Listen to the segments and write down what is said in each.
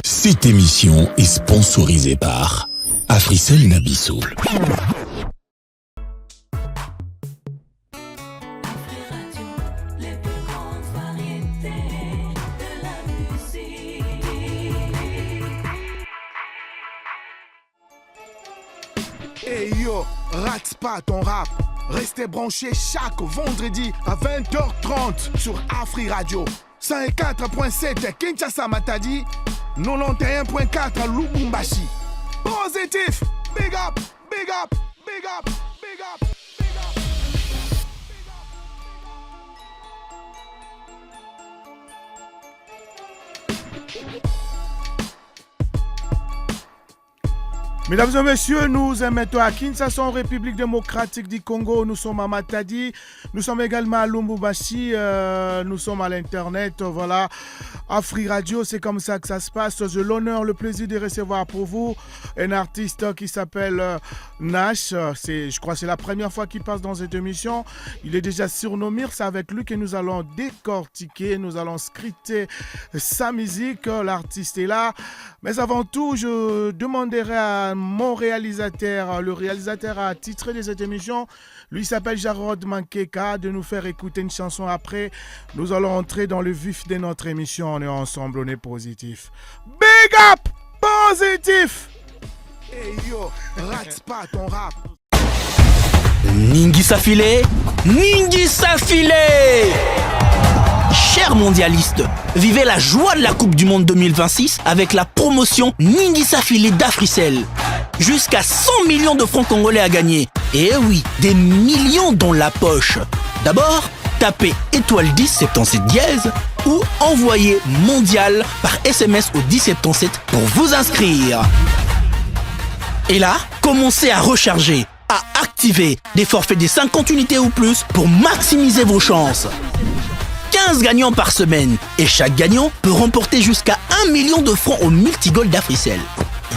Cette émission est sponsorisée par Africell Nabisso. Hey yo, rate pas ton rap. Restez branchés chaque vendredi à 20h30 sur Afri Radio. 104.7 Kinshasa Matadi, 91.4 Lubumbashi. Positif, big up, big up, big up, big up, big up. Mesdames et messieurs, nous émettons à Kinshasa, en République démocratique du Congo. Nous sommes à Matadi, nous sommes également à Lubumbashi, nous sommes à l'internet, voilà. Afri Radio, c'est comme ça que ça se passe. J'ai l'honneur, le plaisir de recevoir pour vous un artiste qui s'appelle Nash. Je crois que c'est la première fois qu'il passe dans cette émission. Il est déjà surnommé, c'est avec lui que nous allons décortiquer, nous allons scripter sa musique. L'artiste est là. Mais avant tout, je demanderai à mon réalisateur, le réalisateur attitré de cette émission, lui s'appelle Jarod Mankeka, de nous faire écouter une chanson. Après, nous allons entrer dans le vif de notre émission. On est ensemble, on est positif. Big up, positif. Hey yo, rate pas ton rap. Ningisa Filé, Ningisa Filé. Chers mondialistes, vivez la joie de la Coupe du Monde 2026 avec la promotion Ningisa Filé d'Africell. Jusqu'à 100 millions de francs congolais à gagner. Et oui, des millions dans la poche. D'abord, tapez étoile 10 77 dièse ou envoyez mondial par SMS au 1077 pour vous inscrire. Et là, commencez à recharger, à activer des forfaits de 50 unités ou plus pour maximiser vos chances. 15 gagnants par semaine et chaque gagnant peut remporter jusqu'à 1 million de francs au multigold d'Africell.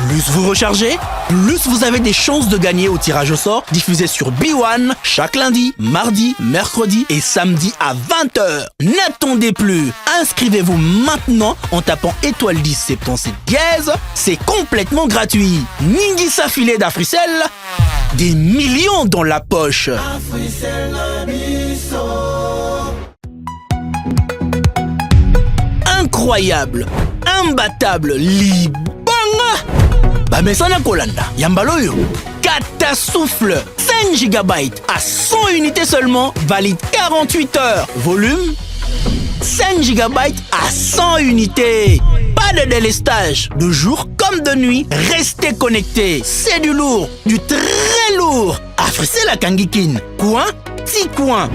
Plus vous rechargez, plus vous avez des chances de gagner au tirage au sort diffusé sur B1 chaque lundi, mardi, mercredi et samedi à 20h. N'attendez plus, inscrivez-vous maintenant en tapant étoile 10 77 dièse, c'est complètement gratuit. Ningisa Filé d'Africell, des millions dans la poche. Incroyable, imbattable, libanga. Bamesana Kolanda, Yambaloyo. Catasouffle, 5 GB à 100 unités seulement, valide 48 heures. Volume, 5 GB à 100 unités. Pas de délestage, de jour comme de nuit, restez connectés. C'est du lourd, du très lourd. Africell la Kangikin, coin, petit coin.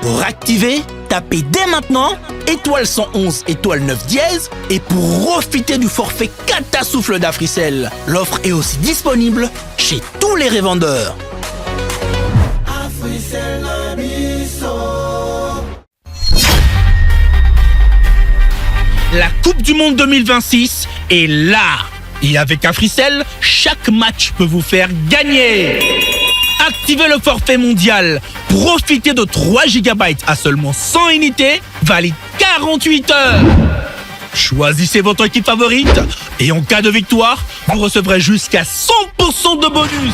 Pour activer, tapez dès maintenant étoile 111 étoile 9 dièse et pour profiter du forfait Catasouffle d'Africell. L'offre est aussi disponible chez tous les revendeurs. La Coupe du Monde 2026 est là. Et avec Africell, chaque match peut vous faire gagner. Activez le forfait mondial. Profitez de 3 GB à seulement 100 unités, valide 48 heures. Choisissez votre équipe favorite et en cas de victoire, vous recevrez jusqu'à 100% de bonus.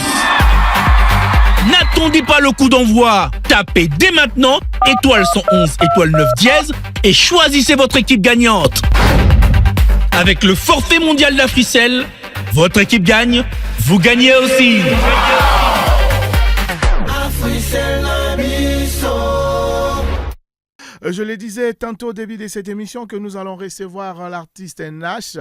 N'attendez pas le coup d'envoi. Tapez dès maintenant étoile 111 étoile 9 dièse et choisissez votre équipe gagnante. Avec le forfait mondial d'Africell, votre équipe gagne, vous gagnez aussi. Je le disais tantôt au début de cette émission que nous allons recevoir l'artiste Nash.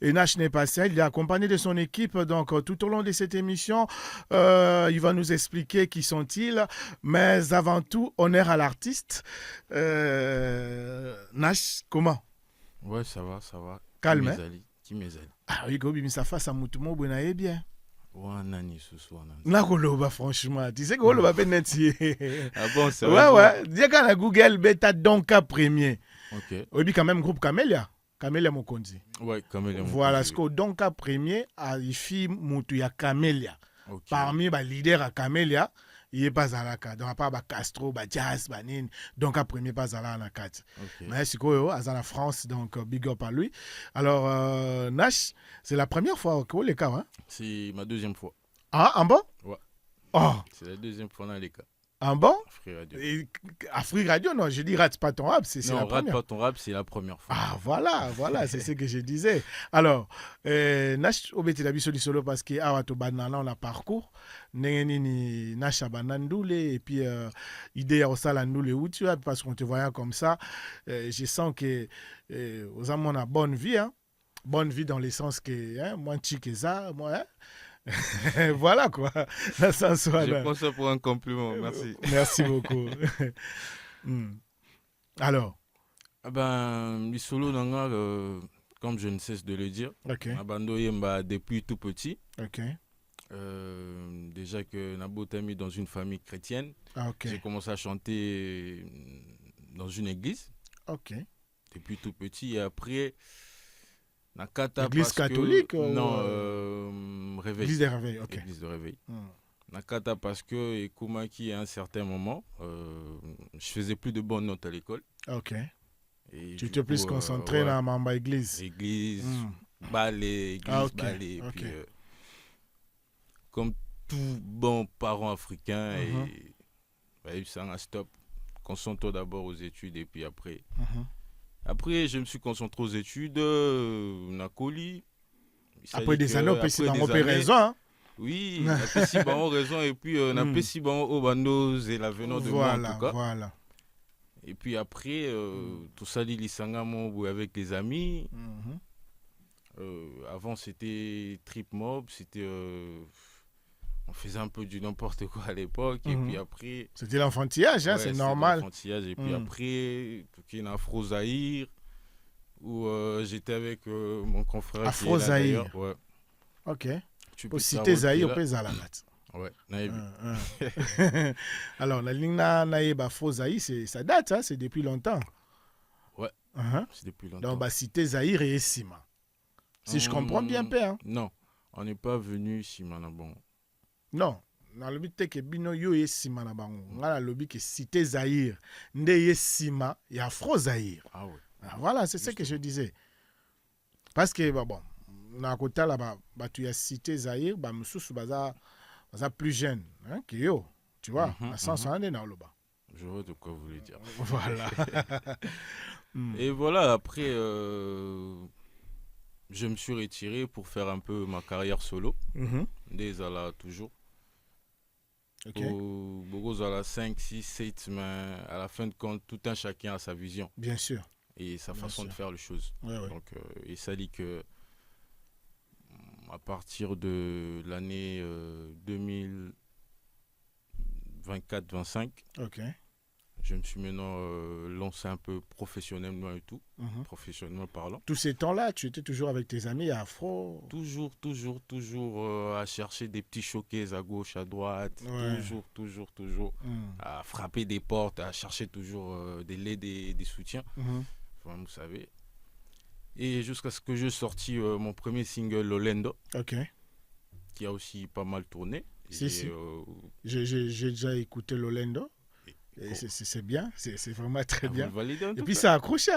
Et Nash n'est pas seul, il est accompagné de son équipe. Donc tout au long de cette émission, il va nous expliquer qui sont-ils. Mais avant tout, honneur à l'artiste. Nash, comment? Ouais, ça va, ça va. Calme, hein? Ah oui, Gobi, mais ça fasse à Moutumo, vous n'avez bien. Nakoloba, franchement, tu sais que Goloba peut nettier. Ah bon, c'est vrai. Ouais. Dis qu'on a Google bêta Donka premier. Ok. Oui, quand même groupe Camélia. Camélia Mokonzi. Ouais, Camélia Mokonzi. Voilà, ce que Donka premier a ici Moutou ya Camélia. Okay. Parmi les leaders à Camélia, il est pas à la carte. Donc, à part Castro, Jazz, Nini. Donc, à premier pas à la carte. Mais c'est quoi, à la France, donc big up à lui. Alors, Nash, c'est la première fois que les cas, hein? C'est ma deuxième fois. Ah, en bon? Ouais. Oh, C'est la deuxième fois dans les cas. en bon? Afrique Radio. Et Afrique Radio, non, je dis rate pas ton rap, c'est la Non, rate première. pas ton rap, c'est la première fois. Ah, voilà, c'est ce que je disais. Alors, Nash, obéti la bisoli solo parce que Awato Banana, on a parcours. Neni Nash Abanandoule, et puis idée à Osalandoule, où tu as, parce qu'on te voyait comme ça, je sens que aux hommes, on a bonne vie, hein. Bonne vie dans le sens que, hein, moi, ça, moi, hein. Voilà quoi. Je prends ça pour un compliment, merci. Merci beaucoup. Alors. Ah ben, les solos nanga, comme je ne cesse de le dire, Ok. Abando Yemba depuis tout petit. Ok. Déjà que Nabo t'a mis dans une famille chrétienne. Ah, ok. J'ai commencé à chanter dans une église. Ok. Depuis tout petit. Et après, Nakata Église parce catholique que, non, réveil. Église de réveil, ok. Église de réveil. Nakata parce que, et Kumaki, à un certain moment, je faisais plus de bonnes notes à l'école. Ok. Et Tu du t'es plus coup, concentré ouais, dans Mamba Église. Église, ballet, église, Ah, ok. ballet. Ok. Puis, comme tout bon parent africain, et ça un stop. Concentre-toi d'abord aux études et puis après. Après, je me suis concentré aux études, Nakoli. Après des années, on peut raison. Hein? Oui, on a si bon raison et puis on a si bon au bando et l'avenir de moi en tout cas. Voilà. Et puis après, tout ça, l'Isangamo avec les amis. Avant, c'était Trip Mob, c'était... on faisait un peu du n'importe quoi à l'époque. Et puis après... C'était l'enfantillage, hein, c'est normal. L'enfantillage. Et puis après, il y a Afro Zahir, où j'étais avec mon confrère. Afro Zahir. Ouais. Ok. Pour citer Zahir, on peut ouais, alors, la ligne Naïba Afro Zahir, ça date, hein, c'est depuis longtemps. Ouais, c'est depuis longtemps. Donc, bah, citer Zahir et Sima. Si je comprends bien, père. Hein? Non, on n'est pas venu Sima Nabon. Non. Dans le but que bino yo est Sima Nabon. Dans le but que citer Zahir, Ndeye Sima et Afro Zahir. Ah ouais. Ah, voilà, c'est ce que je disais. Parce que, bon, dans le côté là, tu as cité Zahir, bah, c'est plus jeune hein, que yo. Tu vois, à 100 ans dans le bas. Je vois de quoi vous voulez dire. Voilà. Et voilà, après, je me suis retiré pour faire un peu ma carrière solo. Des là toujours. Okay. Beaucoup à la 5, 6, 7, mais à la fin de compte, tout un chacun a sa vision. Bien sûr. Et sa façon de faire les choses. Donc, et ça dit que à partir de l'année 2024-25, je me suis maintenant lancé un peu professionnellement et tout, professionnellement parlant. Tous ces temps-là, tu étais toujours avec tes amis afro? Toujours à chercher des petits showcases à gauche, à droite, toujours, à frapper des portes, à chercher toujours des soutiens. Enfin, vous savez. Et jusqu'à ce que je sorti mon premier single, Lolendo, qui a aussi pas mal tourné. Si. J'ai déjà écouté Lolendo. C'est bien, c'est vraiment très bien. Et puis ça a accroché.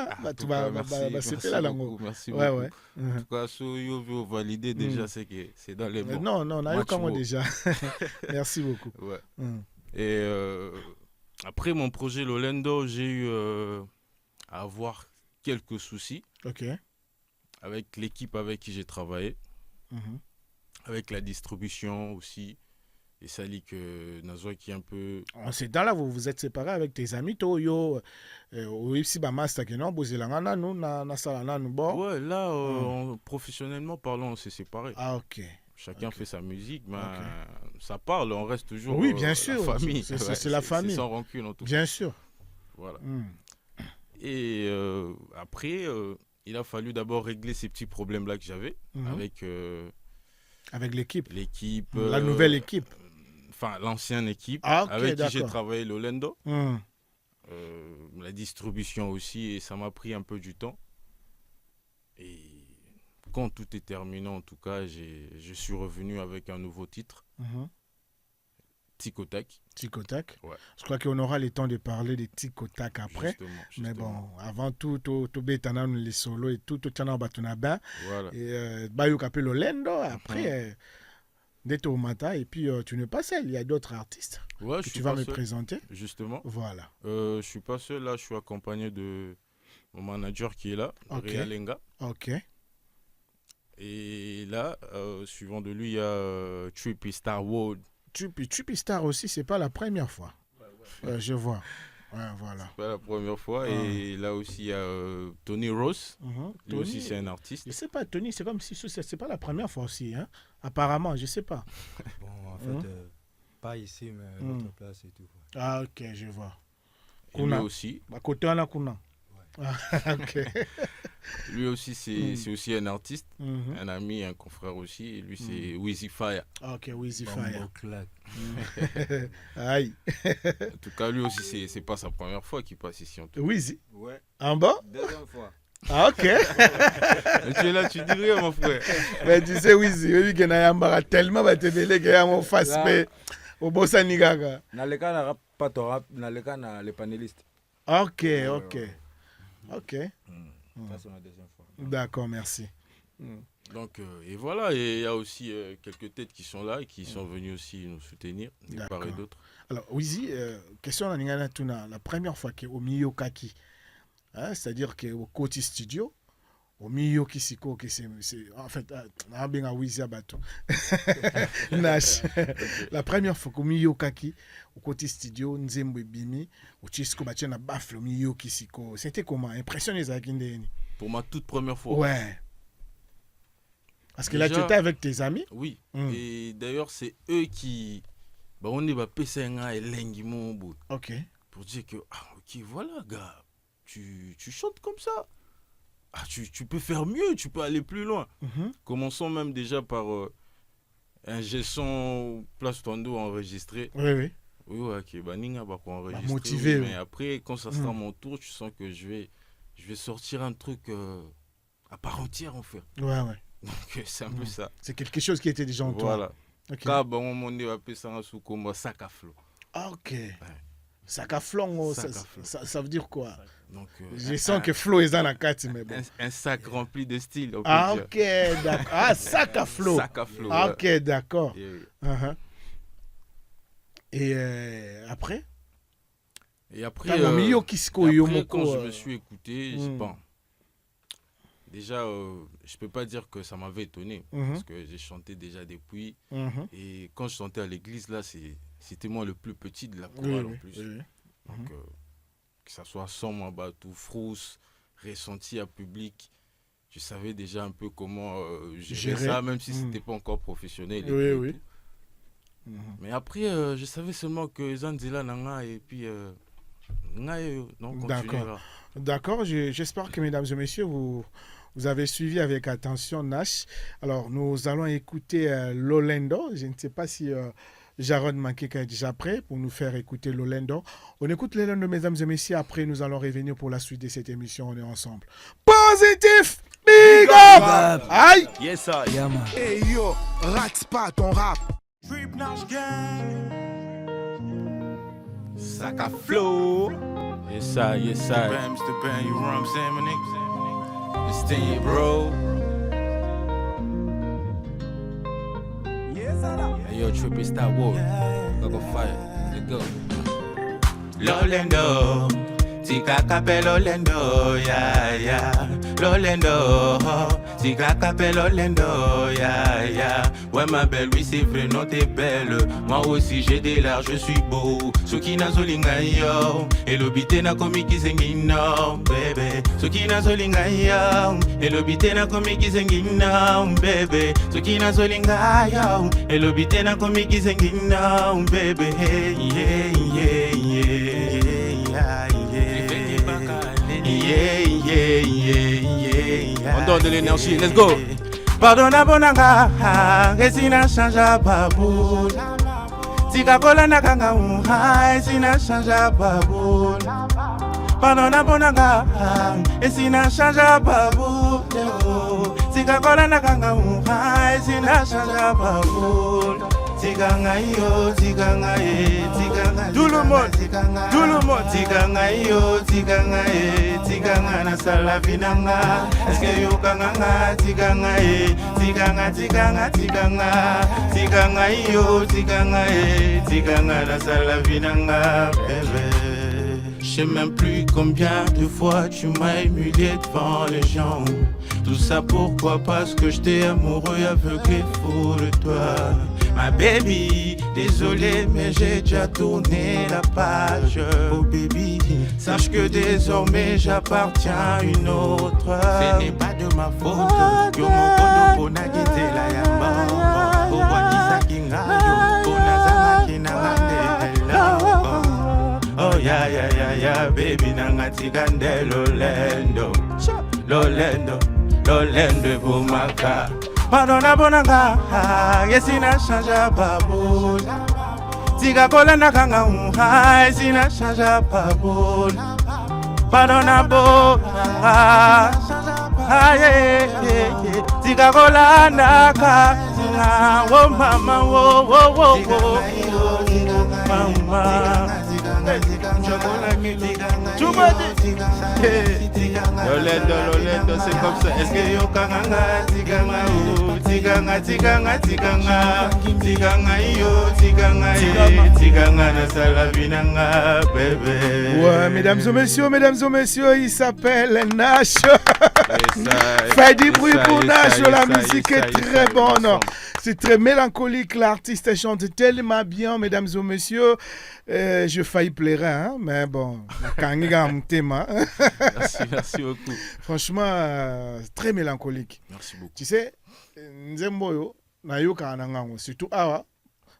C'était là l'angle. Merci beaucoup. En tout cas, si vous validez déjà, c'est que c'est dans les bons. Non, on a eu comment déjà. Merci beaucoup. Ouais. Et après mon projet Lolendo, j'ai eu à avoir quelques soucis avec l'équipe avec qui j'ai travaillé, avec la distribution aussi. Et ça dit que Nazoa qui est un peu... En ces temps-là, vous vous êtes séparés avec tes amis, toi, yo, aussi, bah, master, que non, vous êtes là, nous, na salana, nous, bon. Ouais, là, professionnellement parlant, on s'est séparés. Ah, ok. Chacun fait sa musique, mais ça parle, on reste toujours oui, bien sûr. La famille. C'est la famille. C'est sans rancune, en tout cas. Bien sûr. Voilà. Et après, il a fallu d'abord régler ces petits problèmes-là que j'avais avec l'équipe. La nouvelle équipe. Enfin, l'ancienne équipe avec qui j'ai travaillé Lolendo. La distribution aussi, et ça m'a pris un peu du temps. Et quand tout est terminé, en tout cas, je suis revenu avec un nouveau titre Tic au Tac. Tic au Tac. Ouais. Je crois qu'on aura le temps de parler de Tic au Tac après. Justement. Mais bon, avant tout, tout bétana les solos et tout tchana batunaba. Voilà. Et Bayou Capé Lolendo. Après, dès au matin. Et puis, tu n'es pas seul. Il y a d'autres artistes que tu vas me présenter. Justement. Voilà. Je suis pas seul. Là, je suis accompagné de mon manager qui est là, Réalenga. Ok. Et là, suivant de lui, il y a Trippy Star World. Trippy Star aussi, c'est pas la première fois. Je vois. Ouais, voilà. C'est pas la première fois. Et là aussi, il y a Tony Ross. Lui Tony, aussi, c'est un artiste. Je sais pas, Tony, c'est comme si c'est pas la première fois aussi. Hein? Apparemment, je sais pas. Bon, en fait, pas ici, mais notre place et tout. Ah, ok, je vois. Et lui aussi. À côté, on a Kuna. Ah, ok. Lui aussi, c'est aussi un artiste, un ami, un confrère aussi. Et lui, c'est Wheezy Fire. Ok, Wheezy Fire. Aïe. En tout cas, lui aussi, c'est pas sa première fois qu'il passe ici. Wheezy? Ouais. En bas? Deuxième fois. Ah, ok. Tu es là, tu dis rien, mon frère. Mais tu sais, Wheezy, oui, qu'il y a tellement de télé qu'il y a mon face, mais au Bossa Nigaga. Dans le cas, on pas ton rap, dans le cas, on a les panélistes. Ok, ok. Ok. Ça, c'est ma deuxième fois. D'accord, merci. Donc, et voilà, et il y a aussi quelques têtes qui sont là et qui sont venus aussi nous soutenir, de part et d'autre. Alors, Wheezy, question la première fois qu'au Miyo Kaki, c'est-à-dire qu'au Koti Studio, au Miyo Kisiko, en fait, Nash, la première fois qu'au Miyo Kaki, au Koti Studio, Nzembo Bimi, au Chisco Batiana Bafle, au Miyo Kisiko, c'était comment? Impressionné, ça, pour ma toute première fois. Ouais. Parce que déjà, là, tu étais avec tes amis? Oui. Et d'ailleurs, c'est eux qui... Bah, on est bah, PCNA et Lengimon. Ok. Pour dire que, ok, voilà, gars, tu chantes comme ça. Ah, tu peux faire mieux, tu peux aller plus loin. Commençons même déjà par un G-son Place Tondo enregistré. Oui, oui. Oui, ouais, ok, bah, Ninga va enregistrer. Motivé. Mais après, quand ça sera mon tour, tu sens que je vais sortir un truc à part entière, en fait. Ouais, ouais. Donc, c'est un peu ça. C'est quelque chose qui était déjà en toi. Voilà. Car, bah, on est appelé ça sous comme sac à flot. Ah, ok. Ouais. Sac à flot, ça veut dire quoi? Donc, je sens que flow est dans la carte, mais bon. Un sac rempli de style. Ah, ok, d'accord. Ah, sac à flot. Sac à flot. Ah, ok, d'accord. Et après? Et après, quand je me suis écouté, bon, déjà, je peux pas dire que ça m'avait étonné, parce que j'ai chanté déjà depuis. Et quand je chantais à l'église, là, c'était moi le plus petit de la chorale en plus. Donc, que ça soit son, tout frousse, ressenti à public, je savais déjà un peu comment gérer ça, même si c'était pas encore professionnel. Oui. Mais après, je savais seulement que Zanzila Nanga et puis D'accord, j'espère que mesdames et messieurs, vous avez suivi avec attention Nash. Alors, nous allons écouter Lolendo. Je ne sais pas si Jaron Mankeka est déjà prêt pour nous faire écouter Lolendo. On écoute Lolendo, mesdames et messieurs. Après, nous allons revenir pour la suite de cette émission. On est ensemble. Positif! Big up! Aïe! Yes, sir. Yeah, man. Hey yo, rate pas ton rap. Trip Nash Gang. Sac à flow. Yes, sir. Mr. Ben, you know what I'm saying, my nigga? It's Stay, bro. Hey, yo, Trippy Star World. Go fire. Let's go. Lolendo. Tika kape Lolendo, yeah. Lolendo. Tika kape Lolendo, yeah. Ouais, ma belle, oui, c'est vrai, non, t'es belle. Moi aussi, j'ai des lards, je suis beau. Suki na zolinga yo. Et l'obité na komiki zengino, bébé. Suki na zolinga yo. Et l'obité na komiki zengino, bébé. Suki na zolinga yo. Et l'obité na komiki zengino, bébé. On donne de l'énergie, let's go. Pardonna bonanga, resina chanja baboul. Tika kolana kanga resina chanja baboul. Pardonna bonanga, resina chanja baboul. Tika kolana kanga resina chanja baboul. tiganga yo, tiganga tiganga. Tout le monde, tiganga yo, tiganga tiganga na sala vinanga. Est-ce que yo kanga tiganga tiganga tiganga tiganga. Tiganga yo, tiganga tiganga na sala vinanga, bébé. Je sais même plus combien de fois tu m'as humilié devant les gens. Tout ça pourquoi? Parce que j'étais amoureux, aveuglé, fou de toi. Ma baby, désolé mais j'ai déjà tourné la page. Oh baby, sache que désormais j'appartiens à une autre. Ce n'est pas de ma faute que mon kono pona gite la yamba. Oh wakisa kinga yo, pona zanga kina mandela. Oh ya ya ya ya baby nanga tigande lolendo. Lolendo, lolendo bumaka. Madonna bonanga, yesina chanja babul. Tiga kola nakanga yesina chanja babul. Madonna bonanga, tiga kola nakanga, oh mama, oh mama. Lolendo, c'est comme ça. Est-ce que yo kanga tiganga yo, tiganga yo, tiganga na sala vinanga, bébé. Ouais, mesdames et messieurs, il s'appelle Nash. Faites du bruit pour Nash, la musique est très bonne. C'est très mélancolique, l'artiste chante tellement bien, mesdames et messieurs. Je failli pleurer, hein, mais bon, Merci beaucoup. Franchement, très mélancolique. Merci beaucoup. Tu sais, Nzemboyo, na yoka nangango, surtout awa,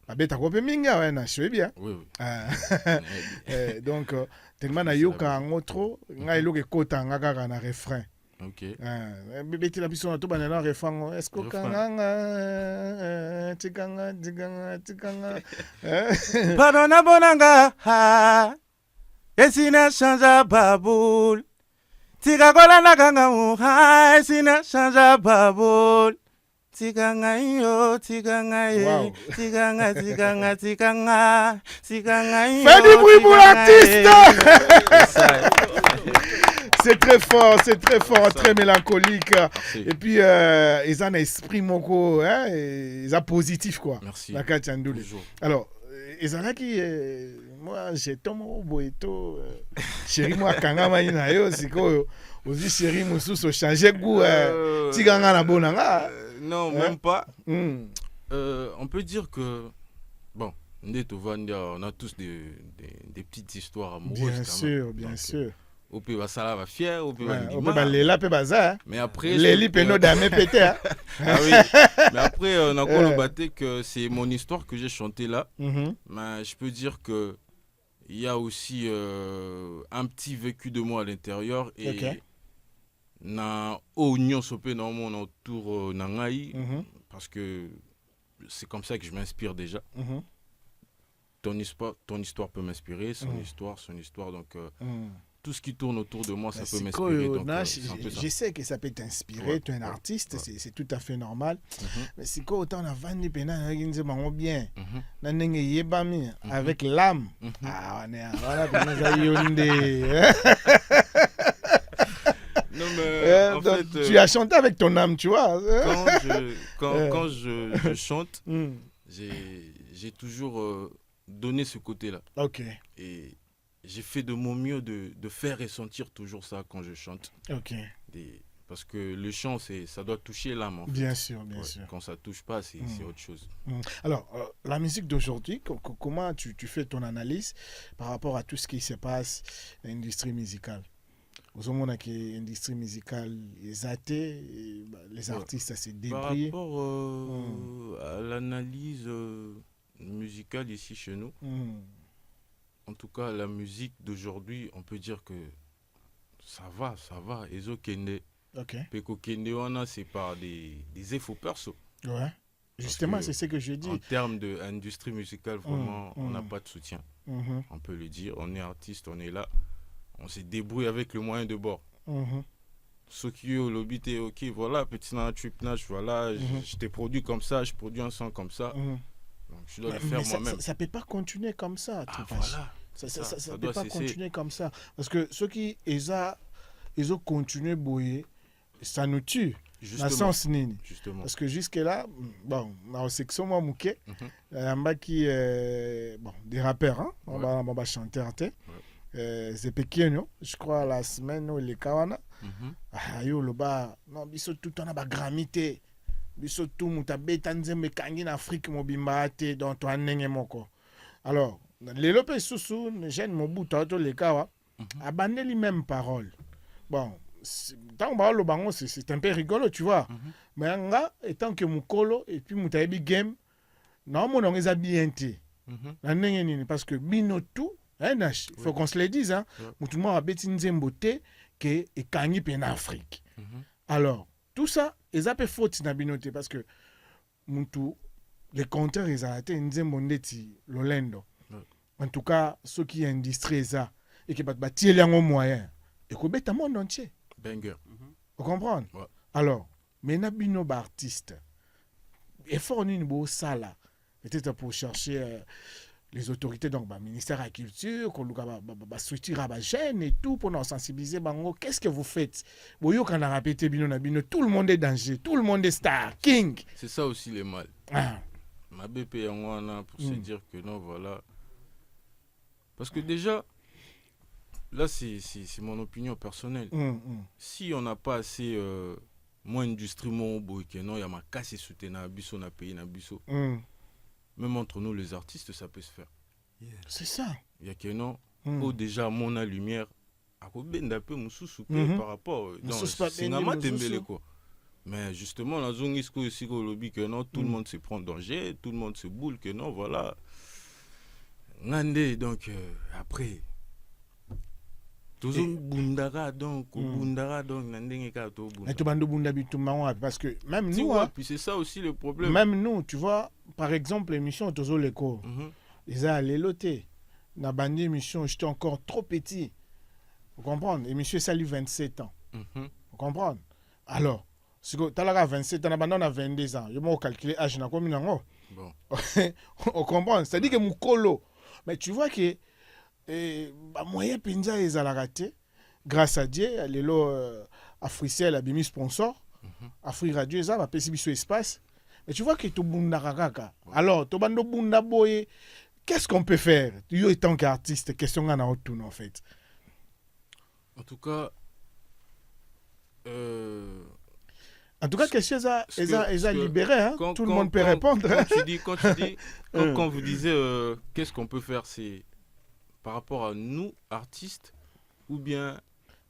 abeta kope minga ouais na chwe bien. Oui. Donc tellement na yoka ngo trop, ngai loke kota ngaka na refrain. Ok. Bébé la biso na to banana refrain. Est-ce que kanga tikanga. Pardonna bonanga, esina chanja babul. Tiga kola nakanga esina chanja babul. Tiganga yo, tiganga Wow. tiganga yo. Fais du bruit pour l'artiste. C'est très fort, très mélancolique. Merci. Et puis, ils ont un esprit moko, hein, ils ont positif quoi. Merci. La Kachandouli. Toujours. Alors, ils ont qui, moi, j'ai Tomo Boeto, chéri moi kanga maina yo, siko aussi chéri mususo changer goût, tiganga na bonanga. Non, même pas. Mm. On peut dire que, bon, on a tous des petites histoires amoureuses. Bien sûr. Au pays, ça va fier, au pays, mais après, les pénaux d'amé pété. Ah oui, mais après, on a encore le batté que c'est mon histoire que j'ai chantée là. Mais je peux dire que il y a aussi un petit vécu de moi à l'intérieur et na oignon sopé dans mon autour nangai parce que c'est comme ça que je m'inspire déjà. Ton histoire peut m'inspirer, son histoire donc tout ce qui tourne autour de moi, ça peut m'inspirer. Donc, je sais que ça peut t'inspirer, tu es un artiste, c'est tout à fait normal. Mais si quand autant on a vendu bien, avec l'âme, non, mais, en fait, tu as chanté avec ton âme, tu vois. Quand je chante, j'ai toujours donné ce côté-là. Ok. Et j'ai fait de mon mieux de faire ressentir toujours ça quand je chante. Ok. Parce que le chant, ça doit toucher l'âme. En fait. Bien sûr. Quand ça ne touche pas, c'est autre chose. Alors, la musique d'aujourd'hui, comment tu fais ton analyse par rapport à tout ce qui se passe dans l'industrie musicale? Aux hommes qui l'industrie musicale est athée, les artistes se débrouillent. Par rapport à l'analyse musicale ici chez nous, en tout cas, la musique d'aujourd'hui, on peut dire que ça va. Ezo Kende. Ok. Peko Kende, c'est par des efforts perso. Ouais. Justement, c'est ce que je dis. En termes d'industrie musicale, vraiment, on n'a pas de soutien. On peut le dire. On est artiste, on est là. On se débrouille avec le moyen de bord. Ce qui est au lobby, ok, voilà, petit trip nash, voilà, je t'ai produit comme ça, je produis un son comme ça. Donc je dois le faire moi-même. Ça peut pas continuer comme ça. Voilà. Ça peut pas continuer comme ça. Parce que ceux qui ils ont continué boyer, ça nous tue. Justement. Parce que jusque-là, bon, dans la section moi mouké, il y a qui bon, des rappeurs, hein, on va chanter un peu. C'est pequeño, je crois la semaine où les kawana. Yo le bas, non, biso tout on a ba gramité. Biso tout mutabeta nzembe kangi na Afrique mobimbate dans toi nenge moko. Alors, les lopes sous jeune mobuta to les kawa, abandonner les mêmes paroles. Bon, tant que bango c'est un peu rigolo, tu vois. Mais nga étant que mukolo et puis mutaebi game, non mon on est bien té. Parce que bino tout, il faut qu'on se le dise, hein. Tout le monde a bêti nzemboté que et kangi en Afrique. Alors, tout ça, ils appellent faute na binoté parce que mutu les compteurs ils ont été nzembondeti lolendo. En tout cas, ceux qui industrie ça et qui battent bâtir les moyens et qu'on bête le monde entier. Banger. Vous comprenez? Ouais. Alors, maintenant, bino artiste, effort ni beau ça là, peut-être pour chercher les autorités donc ministère de la culture, qu'on va structurer la chaîne et tout pour nous sensibiliser. Bango, qu'est-ce que vous faites? Boyo quand on a répété bino na bino, tout le monde est danger, tout le monde est star, king. C'est ça aussi les mal. Ma BP en pour se dire que non voilà. Parce que déjà, là c'est mon opinion personnelle. Si on n'a pas assez moins industrie mon boy que non, il y a ma casse soutenir abisso na pays na bisso. Même entre nous les artistes ça peut se faire. C'est ça. Il y a que non déjà mon lumière a benda peu mususu par rapport dans cinéma tembele quoi. Mais justement la zone isko aussi au lobby que non tout le monde se prend danger, tout le monde se boule que non voilà. Ngande donc après toujours bundara donc nandenge ka to bunda. Et tout bando bunda bitumba parce que même nous puis c'est ça aussi le problème. Même nous, tu vois, par exemple l'émission Tozo Leko. Ils a les lotés. Na bandi émission, j'étais encore trop petit. Vous comprenez? Émission ça lui 27 ans. Vous comprenez? Alors, si tu as 27 ans, on a 22 ans. Je vais calculer l'âge na combien nango. Bon. On comprend, c'est-à-dire que mon colo. Mais tu vois que moyen pinza ils a raté grâce à Dieu, les lots Africell a bimi sponsor. Afri Radio ça va passer sur espace. Mais tu vois que tout bunda kaka. Alors, to bando bunda boy, qu'est-ce qu'on peut faire? Yo étant qu'artiste, question on a autour en fait. En tout cas question ça est libéré hein. Tout le monde peut répondre. Quand vous disiez qu'est-ce qu'on peut faire, c'est par rapport à nous artistes ou bien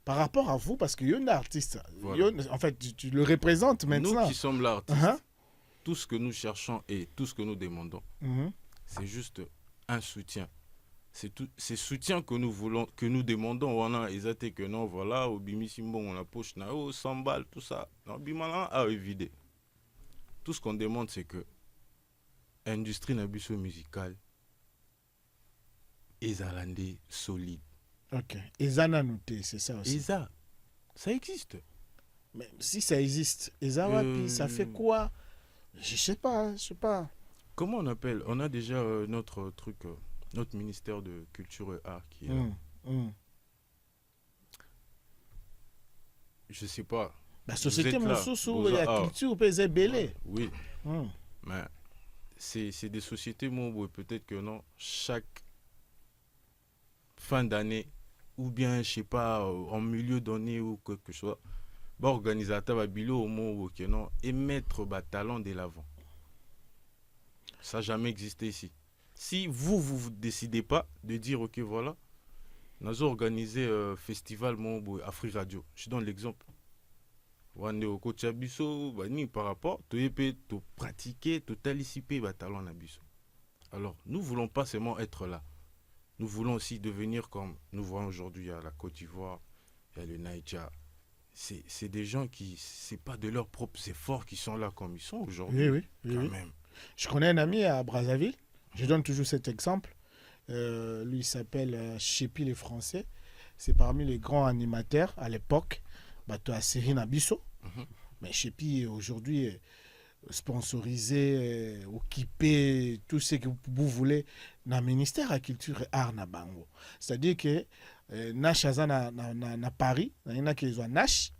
par rapport à vous parce que y a un artiste. Voilà. En fait tu le représentes maintenant. Nous qui sommes l'artiste. Tout ce que nous cherchons et tout ce que nous demandons, c'est juste un soutien. C'est soutien que nous voulons, que nous demandons. On a exacté que non, voilà, au bimisimbon, on a poche, 100 balles, tout ça. Non, bimala a évidé. Tout ce qu'on demande, c'est que l'industrie nabiso musicale est solide. Ok. Eza n'a noté, c'est ça aussi. Eza, ça existe. Mais si ça existe, Eza wapi, ça fait quoi? Je sais pas. Comment on appelle? On a déjà notre truc. Notre ministère de Culture et Art qui est je sais pas. La société Moussoussou, il y a culture peut être belé. Oui. Mais c'est des sociétés où peut-être que non, chaque fin d'année ou bien je sais pas en milieu d'année ou quelque chose, organisateur va bilo au mot que non et mettre talent de l'avant. Ça n'a jamais existé ici. Si vous décidez pas de dire ok voilà, nous avons organisé un festival Afri Radio. Je donne l'exemple. Par rapport, tu peux pratiquer, tu participer à talent nabiso. Alors nous voulons pas seulement être là. Nous voulons aussi devenir comme nous voyons aujourd'hui à la Côte d'Ivoire, il y a le Nigeria. C'est des gens qui c'est pas de leur propre effort qui sont là comme ils sont aujourd'hui. Oui. Même. Je connais un ami à Brazzaville. Je donne toujours cet exemple. Lui, il s'appelle Chepi les Français. C'est parmi les grands animateurs à l'époque. Tu as Série Nabisso. Mais Chepi, aujourd'hui, sponsoriser, occuper tout ce que vous voulez dans le ministère de la Culture et Art na bango. C'est-à-dire que Nash aza na Paris, na qui ont Nash.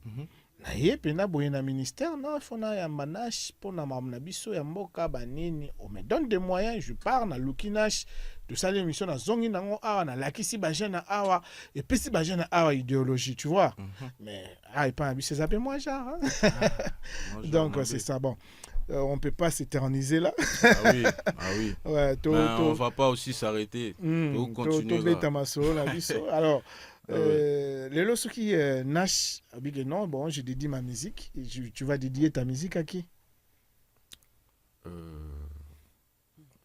Na ye pena boye na ministère non il faut na ya Nash pour na mamna biso ya mboka banini on me donne des moyens je pars na Lukinash de ça l'émission na zongi nango awa na lakisi ba jeune awa et puis si ba jeune awa idéologie tu vois mais et pas abusé ça moi genre hein? Donc c'est ça bon on peut pas s'éterniser là. Ah oui. Ouais, on va pas aussi s'arrêter. On continue. Alors les lots qui Nash non bon je dédie ma musique et tu vas dédier ta musique à qui?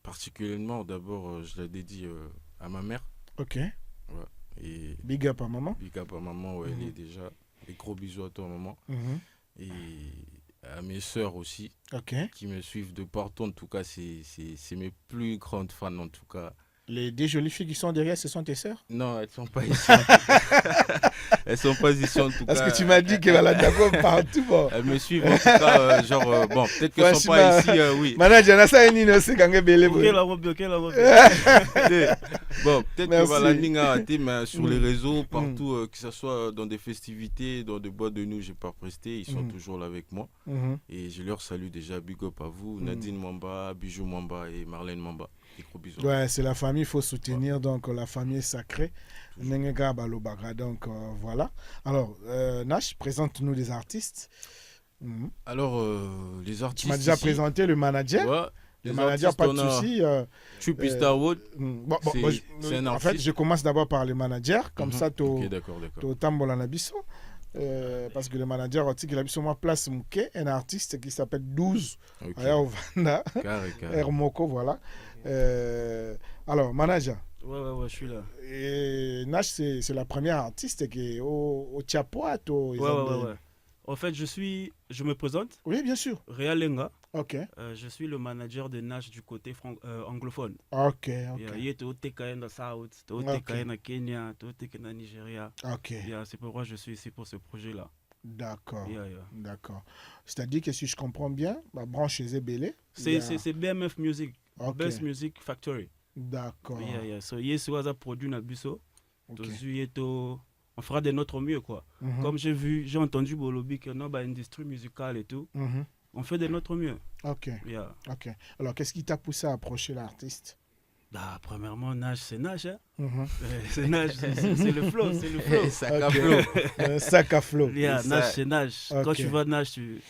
Particulièrement d'abord je la dédie à ma mère. OK. Ouais. Et big up à maman. Big up à maman, ouais, elle est déjà. Et gros bisous à toi maman. Et à mes sœurs aussi, qui me suivent de partout. En tout cas, c'est mes plus grandes fans en tout cas. Les deux jolies filles qui sont derrière, ce sont tes sœurs? Non, elles sont pas ici. Elles sont pas ici en tout cas. Parce que tu m'as dit qu'elles allaient d'accord partout. Bon. Elles me suivent en tout cas, bon, peut-être qu'elles sont pas ici, oui. Manager, ça est aussi quand belé. Bon, peut-être que voilà, Ninga mais sur les réseaux, partout, que ce soit dans des festivités, dans des boîtes de nuit, j'ai pas presté, ils sont toujours là avec moi. Et je leur salue déjà, big up à vous, Nadine Mwamba, Bijou Mwamba et Marlène Mwamba. Ouais, c'est la famille, il faut soutenir, donc la famille est sacrée. Donc voilà. Alors, Nash, présente-nous des artistes. Alors, les artistes. Tu m'as déjà présenté le manager. Ouais, le manager, pas de souci. Trippy Starwood. C'est un artiste. En fait, je commence d'abord par le manager, comme ça, tu as Tambola Nabiso. Parce que le manager a dit qu'il a mis sur ma place un artiste qui s'appelle 12 Vanda Hermoko, voilà. Alors manager, ouais, je suis là. Et Nash c'est la première artiste qui est au Tchapoat. Ouais. En fait je me présente. Oui, bien sûr. Réal Lenga. OK. Je suis le manager de Nash du côté anglophone. OK. Il est au TKN dans South, au TKN à Kenya, au TKN à Nigeria. OK. C'est pourquoi je suis ici pour ce projet-là. D'accord. D'accord. C'est-à-dire que si je comprends bien, ma branche est Zébélé. C'est BMF Music. Best Music Factory. D'accord. So yes was produit na biso. On fera de notre mieux quoi. Comme j'ai entendu Bolobi que non industrie musicale et tout. On fait de notre mieux. OK. OK. Alors qu'est-ce qui t'a poussé à approcher l'artiste? Premièrement, Nash, c'est Nash. Hein? C'est Nash, c'est le flow, c'est le flow. Sac à flow. Sac à flow. Nash, c'est Nash. Quand tu vois Nash, tu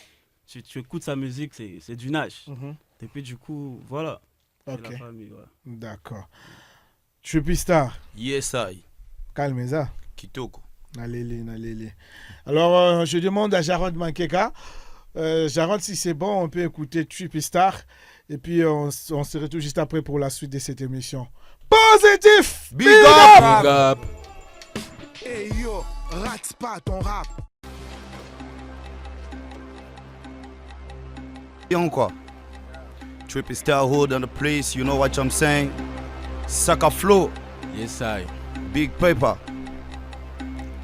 écoutes sa musique, c'est du Nash. Et puis du coup, voilà. OK. La famille, ouais. D'accord. Trippy Star. Yes, I. Calmeza. Kitoko. Nalele. Alors, je demande à Jarod Mankeka. Jarod, si c'est bon, on peut écouter Trippy Star. Et puis, on se retrouve juste après pour la suite de cette émission. Positif! Big up! Hey yo, rate pas ton rap. Young quoi? Trippy Starwood on the place, you know what I'm saying? Saka Flow. Yes, I. Big Paper.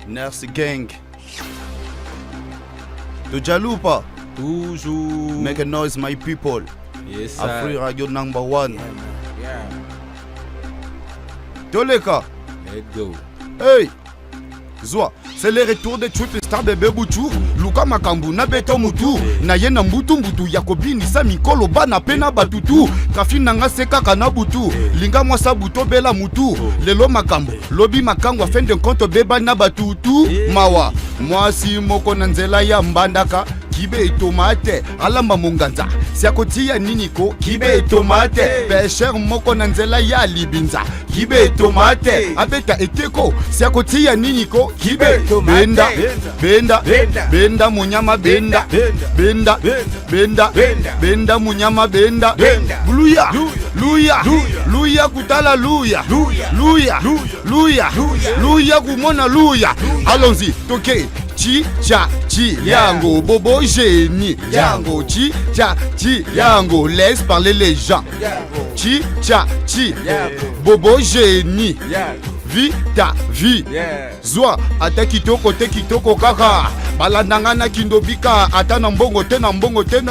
Nercy Gang. Tujalupa. Toujours. Make a noise, my people. Yes, Afri Radio #1. Toleka. Let's go. Hey! Zwa, c'est le retour de Trippy Star bébé Boutou. Luka Makambu na beto mutu. Na ye na mbutu Yakobini sa mikolo bana pena batutu. Kafi nanga seka kana butu. Linga mwasa buto bela mutu. Lelo makambo, lobi makangwa fende konto beba na batutu. Mawa, mwasi moko na nzela ya mbandaka. Kibe tomate, alamba munganza. Siakotia niniko, kibe tomate. Pesher moko na nzela ya libinza. Kibe tomate, abeta eteko. Siakotia niniko, kibe benda, benda munyama benda, benda munyama benda. Luya kutala luya kumona luya. Allons-y, toke. Chi yango bobo génie yango chi yango laisse parler les gens chi bobo génie vis ta vie. Zwa ata kitoko te kitoko kaka balandanga na kindobika ata na mbongo te na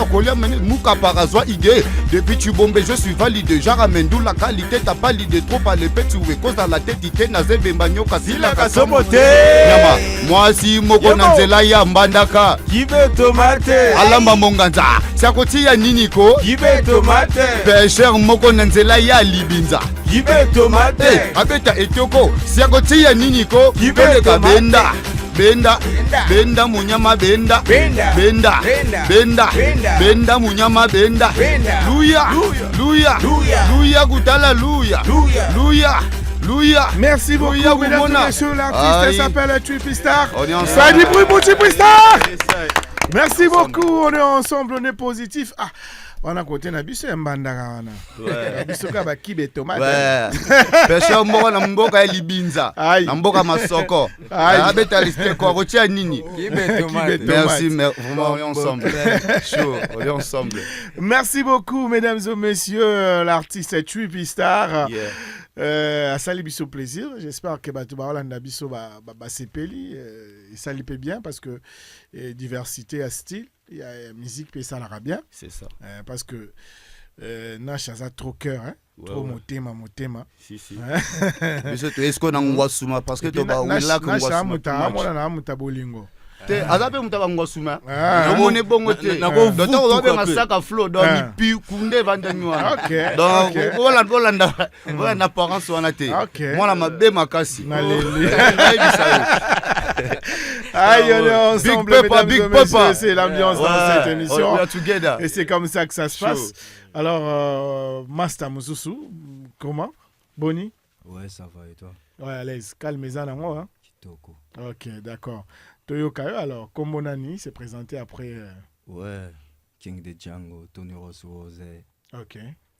kolia muka parazwa ige. Depuis tu bombe je suis valide. Jaramène d'où la qualité t'as validé trop par les petits ou cause à la tête ite na zebe banyoka sila kasomote. Nyama moi si moko na nzela ya mbandaka Kibe tomate alamba monganza sakoti ya nini ko Kibe tomate Pêcheur moko na nzela ya libinza Kibe tomate abeta etoko sakoti ya nini ko Kibe tomate Benda munyama benda munyama benda Luya gutala Luya. Merci beaucoup, mesdames et messieurs. L'artiste s'appelle Trippy Star. On est ensemble. Ça dit bruit pour Trippy Star. Merci beaucoup. On est ensemble, on est positif. Ah, on a côté Nabiso et Mbandaka. Nabiso Kaba Kibe Tomate. Pêcheur moko na mboka ya libinza. Na mboka masoko. Abeta liste ko rotia nini. Merci, vraiment on est ensemble. Chaud, on est ensemble. Merci beaucoup, mesdames et messieurs. L'artiste Trippy Star. À sali biso plaisir. J'espère que bato ba Holanda biso ba sepeli et ça lui bien parce que diversité à style, il y a musique puis ça l'ara bien. C'est ça. Parce que Nacha ça trop cœur hein. Trop motema. Si. Biso to esko na ngwasuma parce que to ba wila ko ngwasuma. Nacha muta na muta bolingo. Te azabe mutaba ngwasuma. Nomone bongo te. Doto ozabe masaka flow don pi kunde vandanywa. OK. Donc voilà apparence wana te. Moi mabe makasi. Aïe, on est ensemble, Big Papa. C'est l'ambiance dans cette émission. We are together. Et c'est comme ça que ça se passe. Alors, Master Moussousou, comment? Boni? Ouais, ça va et toi? Ouais, à l'aise. Calme-en à moi. Hein? Kitoko. Ok, d'accord. Toyokayo, alors, Kombonani s'est présenté après. Ouais, King de Django, Tony Ross Rose. Ok.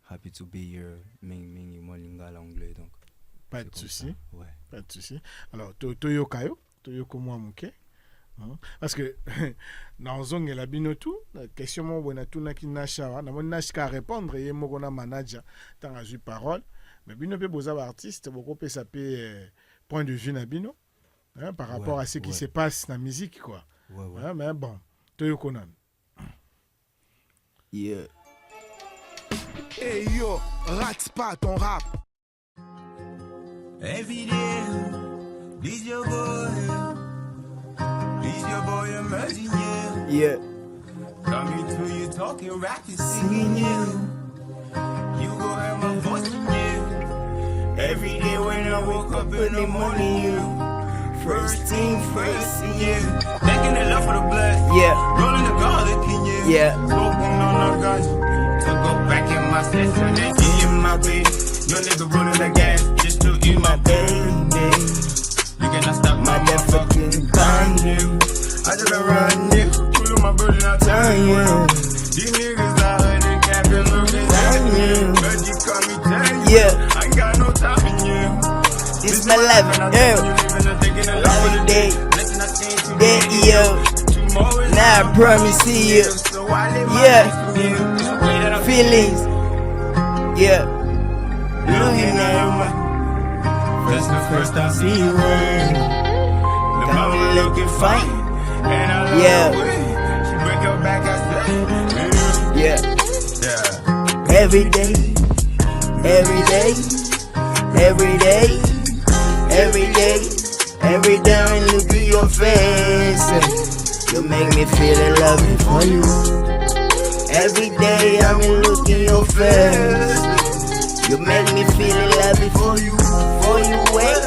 Happy to be here. Ming, Molinga, l'anglais, donc. Pas de souci. Ouais. Pas de souci. Alors, Toyokayo, Toyoko Mouamouke. Parce que dans zone la binotou la question mon bona tuna ki nasha na mon nashka répondre et mo gona manager tant a eu parole mais bino pe boza artiste beaucoup peut saper point de vue na bino hein, par rapport à ce qui se passe dans la musique quoi. Hein, mais bon Toyoko nan. Yeah. Hey yo, rate pas ton rap. Every day, this your boy. He's your boy, imagine you. Yeah. Coming to you, talking rap, singing you. You go have my voice in you. Every day when I woke up in the morning, you. First thing first, you. Taking the love for the blood. Yeah. Rolling the garlic in you. Yeah. Smoking on the guns. To go back in my session and in my way. Your nigga rolling the gas just to eat my baby. You cannot stop my motherfucking time, you. I just been riding you, pulling my bird and I turn you. These niggas out here, they can't be looking at you. But you call me Jane, Yeah. I ain't got no time in you. It's my life, every day, yo. Now I promise you, yeah. Feelings, yeah. Looking at my first I see you run. The mama looking fine, and I love Yeah. the way she break your back, I say, Yeah. Every day, every day, every day, every day, every day I look at your face. You make me feel in love for you. Every day I'm looking your face. You make me feel in love for you. For you wait.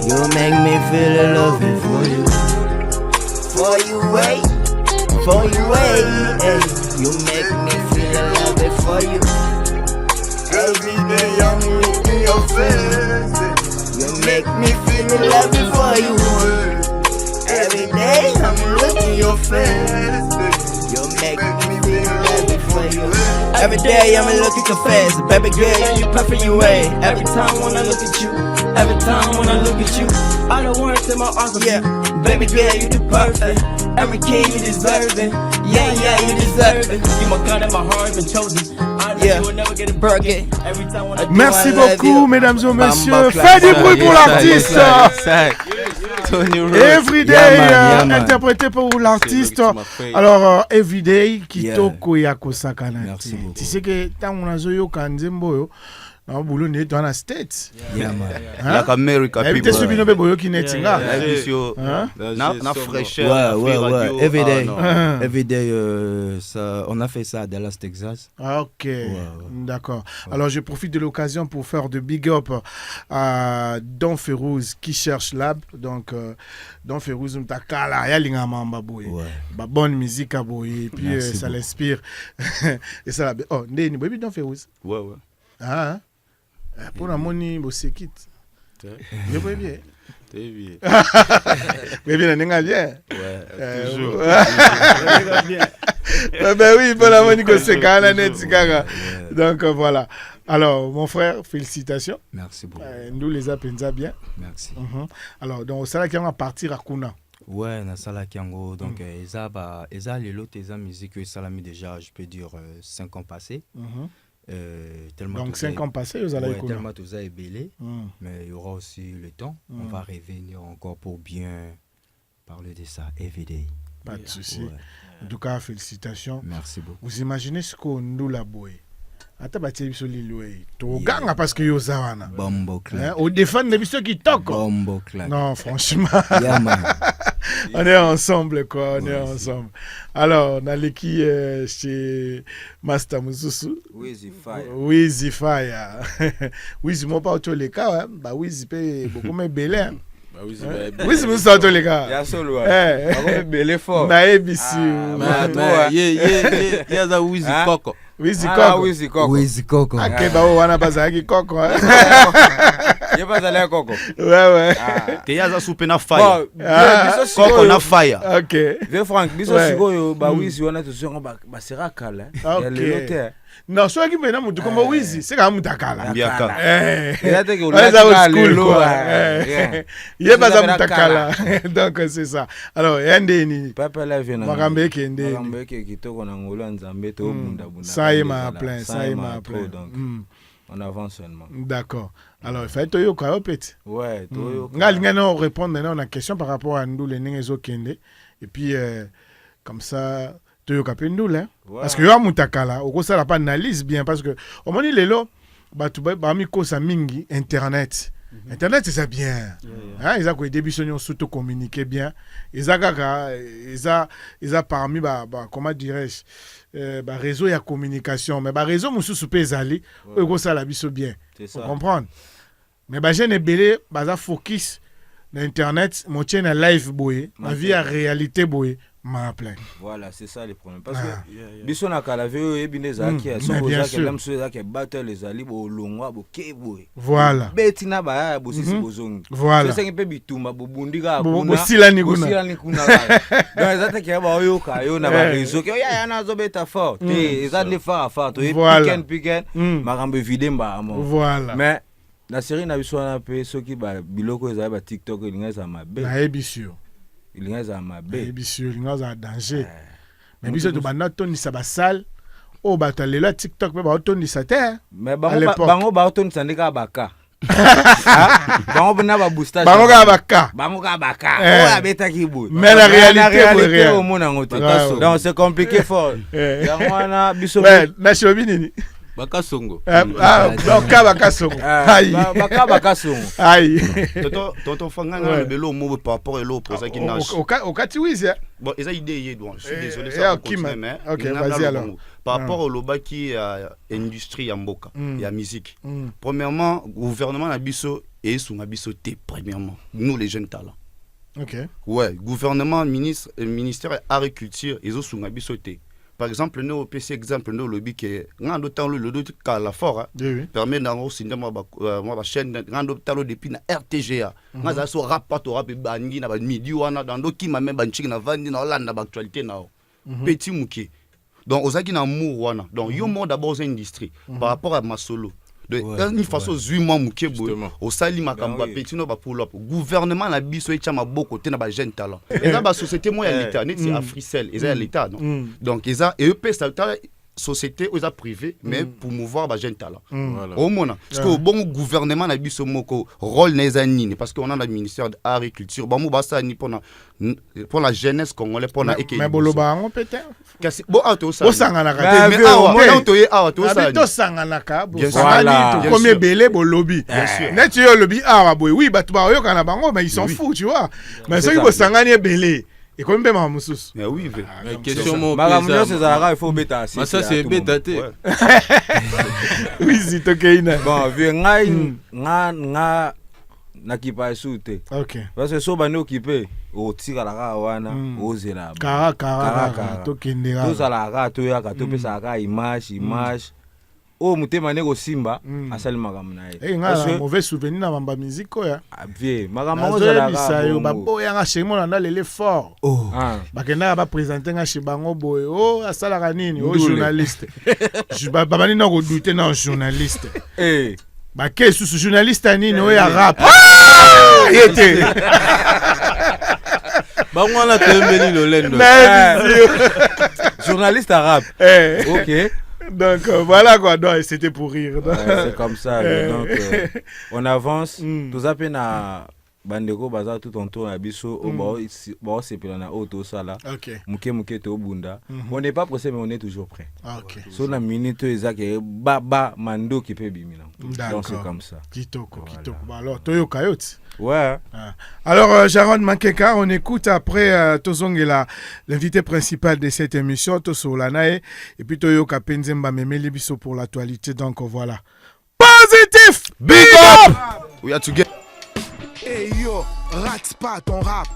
You make me feel in love for you. For you wait. You make me feel in love for you. Every day I'm looking your face. You make me feel in love for you. Every day I'm looking your face. You make me feel in love for you. Every day I'ma look at your face. Baby girl, you perfect your way. Every time when I look at you, all the words in my arms. Yeah, baby girl, you do perfect. Every king you deserving. Yeah, you deserving. You my God and my heart been chosen. Yeah. You will never get a Burger. Every time when I Merci beaucoup, mesdames et messieurs. Faites du bruit pour l'artiste. Everyday, interprété pour l'artiste. Alors, Everyday, Kitoko Yakosakana. Merci beaucoup. Tu sais que tant on a zoyo kanzembo, na boulot ne dans la States. Like America people. T'es subi no be boyo ki netinga. Na fraîcheur. Ouais. Everyday, ça, on a fait ça à Dallas, Texas. Ok, d'accord. Alors je profite de l'occasion pour faire de big up à Don Ferouz qui cherche Lab. Donc Don Ferouz mtakala ya linga mamba boy. Ba bonne musique à boy et puis ça l'inspire. Et ça oh ndeni boy Don Ferouz. Ouais. Ah. Pour la money bosekit. Je vois bien. T'es bien. Mais bien on est bien. Ouais, toujours. Ben oui, pour la money bosekana netikanga. Donc voilà. Alors, mon frère, félicitations. Merci beaucoup. Nous les appelons bien. Merci. Alors, donc, ça là qui va partir à Kuna. Ouais, na sala kiango. Donc, eza lelo teza musique que salami déjà, je peux dire 5 ans passés. Donc 5 ans passés, vous allez écouter. Tellement tout ça est belé, mais il y aura aussi le temps. On va revenir encore pour bien parler de ça everyday. Pas de souci. En tout cas, félicitations. Merci beaucoup. Vous imaginez ce qu'on nous l'a boy. Ata batie biso liloué. To ganga parce que yo zawana. Bombo clap. Au défendre des biso qui toquent. Bombo clap. Non, franchement. On est ensemble quoi, on est ensemble. Alors, on a l'équipe chez Master Mususu. Wizzy Fire. Wizzy mo pas tous les cas, bah Wizzy peut beaucoup mais belé. Wizzy Mususu tous les cas. Ya solo. Ba belé fort. Na ABC. Ya za Wizzy Coco. Wizzy Coco. Wizzy Coco. Ok, bah wana bazaki Coco. Il pas d'aller à Coco. Ouais. Te yaza soupe na fire. Coco na fire. Ok. Vieux Franck, biso sikoyo ba Wizzy wana to ba sera kala. Ya le lote. Non, soit qui mena mutu comme Wizzy, c'est quand mutakala. Biaka. Ya te que Il pas ça mutakala. Donc c'est ça. Alors, yandeni. Papa la vient. Makambe kende. Makambe kitoko na ngolo nzambe to bunda bunda. Ça y m'a plein. Donc on avance seulement. D'accord. Alors, il faut être yo ka opet. Ouais, to Ngalinga no répondre maintenant à la question par rapport à nous les nengezo kende et puis comme ça to ka pendule hein. Parce que yo mutakala, oko ça la pas analyse bien parce que au moment lelo batu ba mi ko sa mingi internet. Internet c'est ça bien. Hein, ils a ko début sonyo surtout communiquer bien. Ils a parmi comment dirais-je réseau ya communication mais réseau mususu pe ezali oko ça la biso bien. Vous comprendre. Mais jeune belé baza focus na internet mon tien na live boy ma vie à réalité boy ma plein. Voilà, c'est ça le problème parce que biso na kala veo ebineza ki so boza ke lamso za ke battle les ali bo longwa bo ke boy. Voilà. Betina ba bo sisi bozongi. Voilà. C'est pe bitumba bo bundika kuna. Bo silani kuna. Donc ezata ke ba yo ka yo na ba réseau ke ya na zo beta fort. Te ezata le fort to piken makambe videmba amo. Voilà. Mais la série na biso na pe soki ba biloko ezali ba TikTok elinga za mabe. Na ebisio. Il za mabe. Ebisio elinga za danger. Mais biso to bana toni sa basal. O batalelo TikTok pe ba toni sa te. Mais bango ba toni sa ndeka baka. Bango bana ba booster. Bango ka baka. Bango ka baka. O abeta ki bout. Mais la réalité au monde en côté. Donc c'est compliqué fort. Yangwana biso. Na shobi nini? Bakasongo. Donc Bakasongo. Aïe. Bakasongo. Aïe. Tonton Fanganga le belo mo par rapport à l'autre pour ça qui nage. Au cas oui c'est. Bon, ils a idée donc je suis désolé ça. OK, vas-y alors. Par rapport au loba qui industrie ya mboka, ya musique. Premièrement, gouvernement na biso et sous na biso té premièrement. Nous les jeunes talents. OK. Ouais, gouvernement ministère agriculture ils ont sous na biso té. Par exemple, nous au PC exemple nous lobby que ngando temps le doute la fort permet dans cinéma ma chaîne ngando temps depuis na RTGA ngaza so rapport rap bangi na ba midi wana dans doki ma même banchiki na vandi na Hollande ba actualité na petit muki donc ozaki na mour wana donc yo monde d'abord c'est industrie par rapport à ma solo une façon zui moi muke boy au sali makamba petino ba pull up gouvernement na biso et chama beaucoup te na ba jeune talent et là ba société moi ya l'état net c'est Africell et ça l'état non donc et ça et eux ça société aux privés mais pour mouvoir ba jeune talent au mona parce que bon gouvernement na biso moko rôle na nini parce qu'on a le ministère de agriculture ba mo ba ça ni pour la jeunesse congolaise pour na mais boloba ngo peut-être bon auto ça osangana ka mais awa auto ye awa to ça to sangana ka bo sangani to comme belé bolobi bien sûr net yo lobi awa boy oui batu ba yoka na bango mais ils s'en foutent tu vois mais ceux qui bo sangani belé et comme ben Mamoussous. Mais oui, mais question mon Magamio c'est ça il faut bêta. Mais ça c'est bêta té. Oui, c'est OK. Bon, vieux nga na kipa soute. OK. Parce que so bano occupé o tira la wana o zela. Kara to kendera. To sala ka to ya ka to pesa ka image. Oh mutema nego simba asali magamna ye. Eh nga mauvais souvenir na mamba musique ya. Bien, magamna zala ka. Ba boya nga chez moi na les fort. Oh. Bakenda ba présenter nga chez bango boy. Oh asala ka nini? Oh journaliste. Je ba bani na ko douter na journaliste. Eh. Ba ke sous journaliste nini o ya rap. Yete. Ba ngwana tembeli lolendo. Journaliste arabe. OK. Donc voilà quoi, c'était pour rire. C'est comme ça. Donc on avance. Tout à peine à Bandeko Bazar tout en tour à Bisso, au c'est na auto sala. Muke to bunda. On n'est pas pressé mais on est toujours prêt. OK. Sur la minute ezake baba mando qui peut bimina. Donc c'est comme ça. Kitoko. Alors Toyo Kayot. Ouais. Alors, Jaron Mankeka, on écoute après Tozongela, l'invité principal de cette émission, Tosolanae, et puis Toyo Kapenzemba Memeli Bisso pour l'actualité. Donc voilà. Positif! Big up! We are together. Hey yo, rate pas ton rap.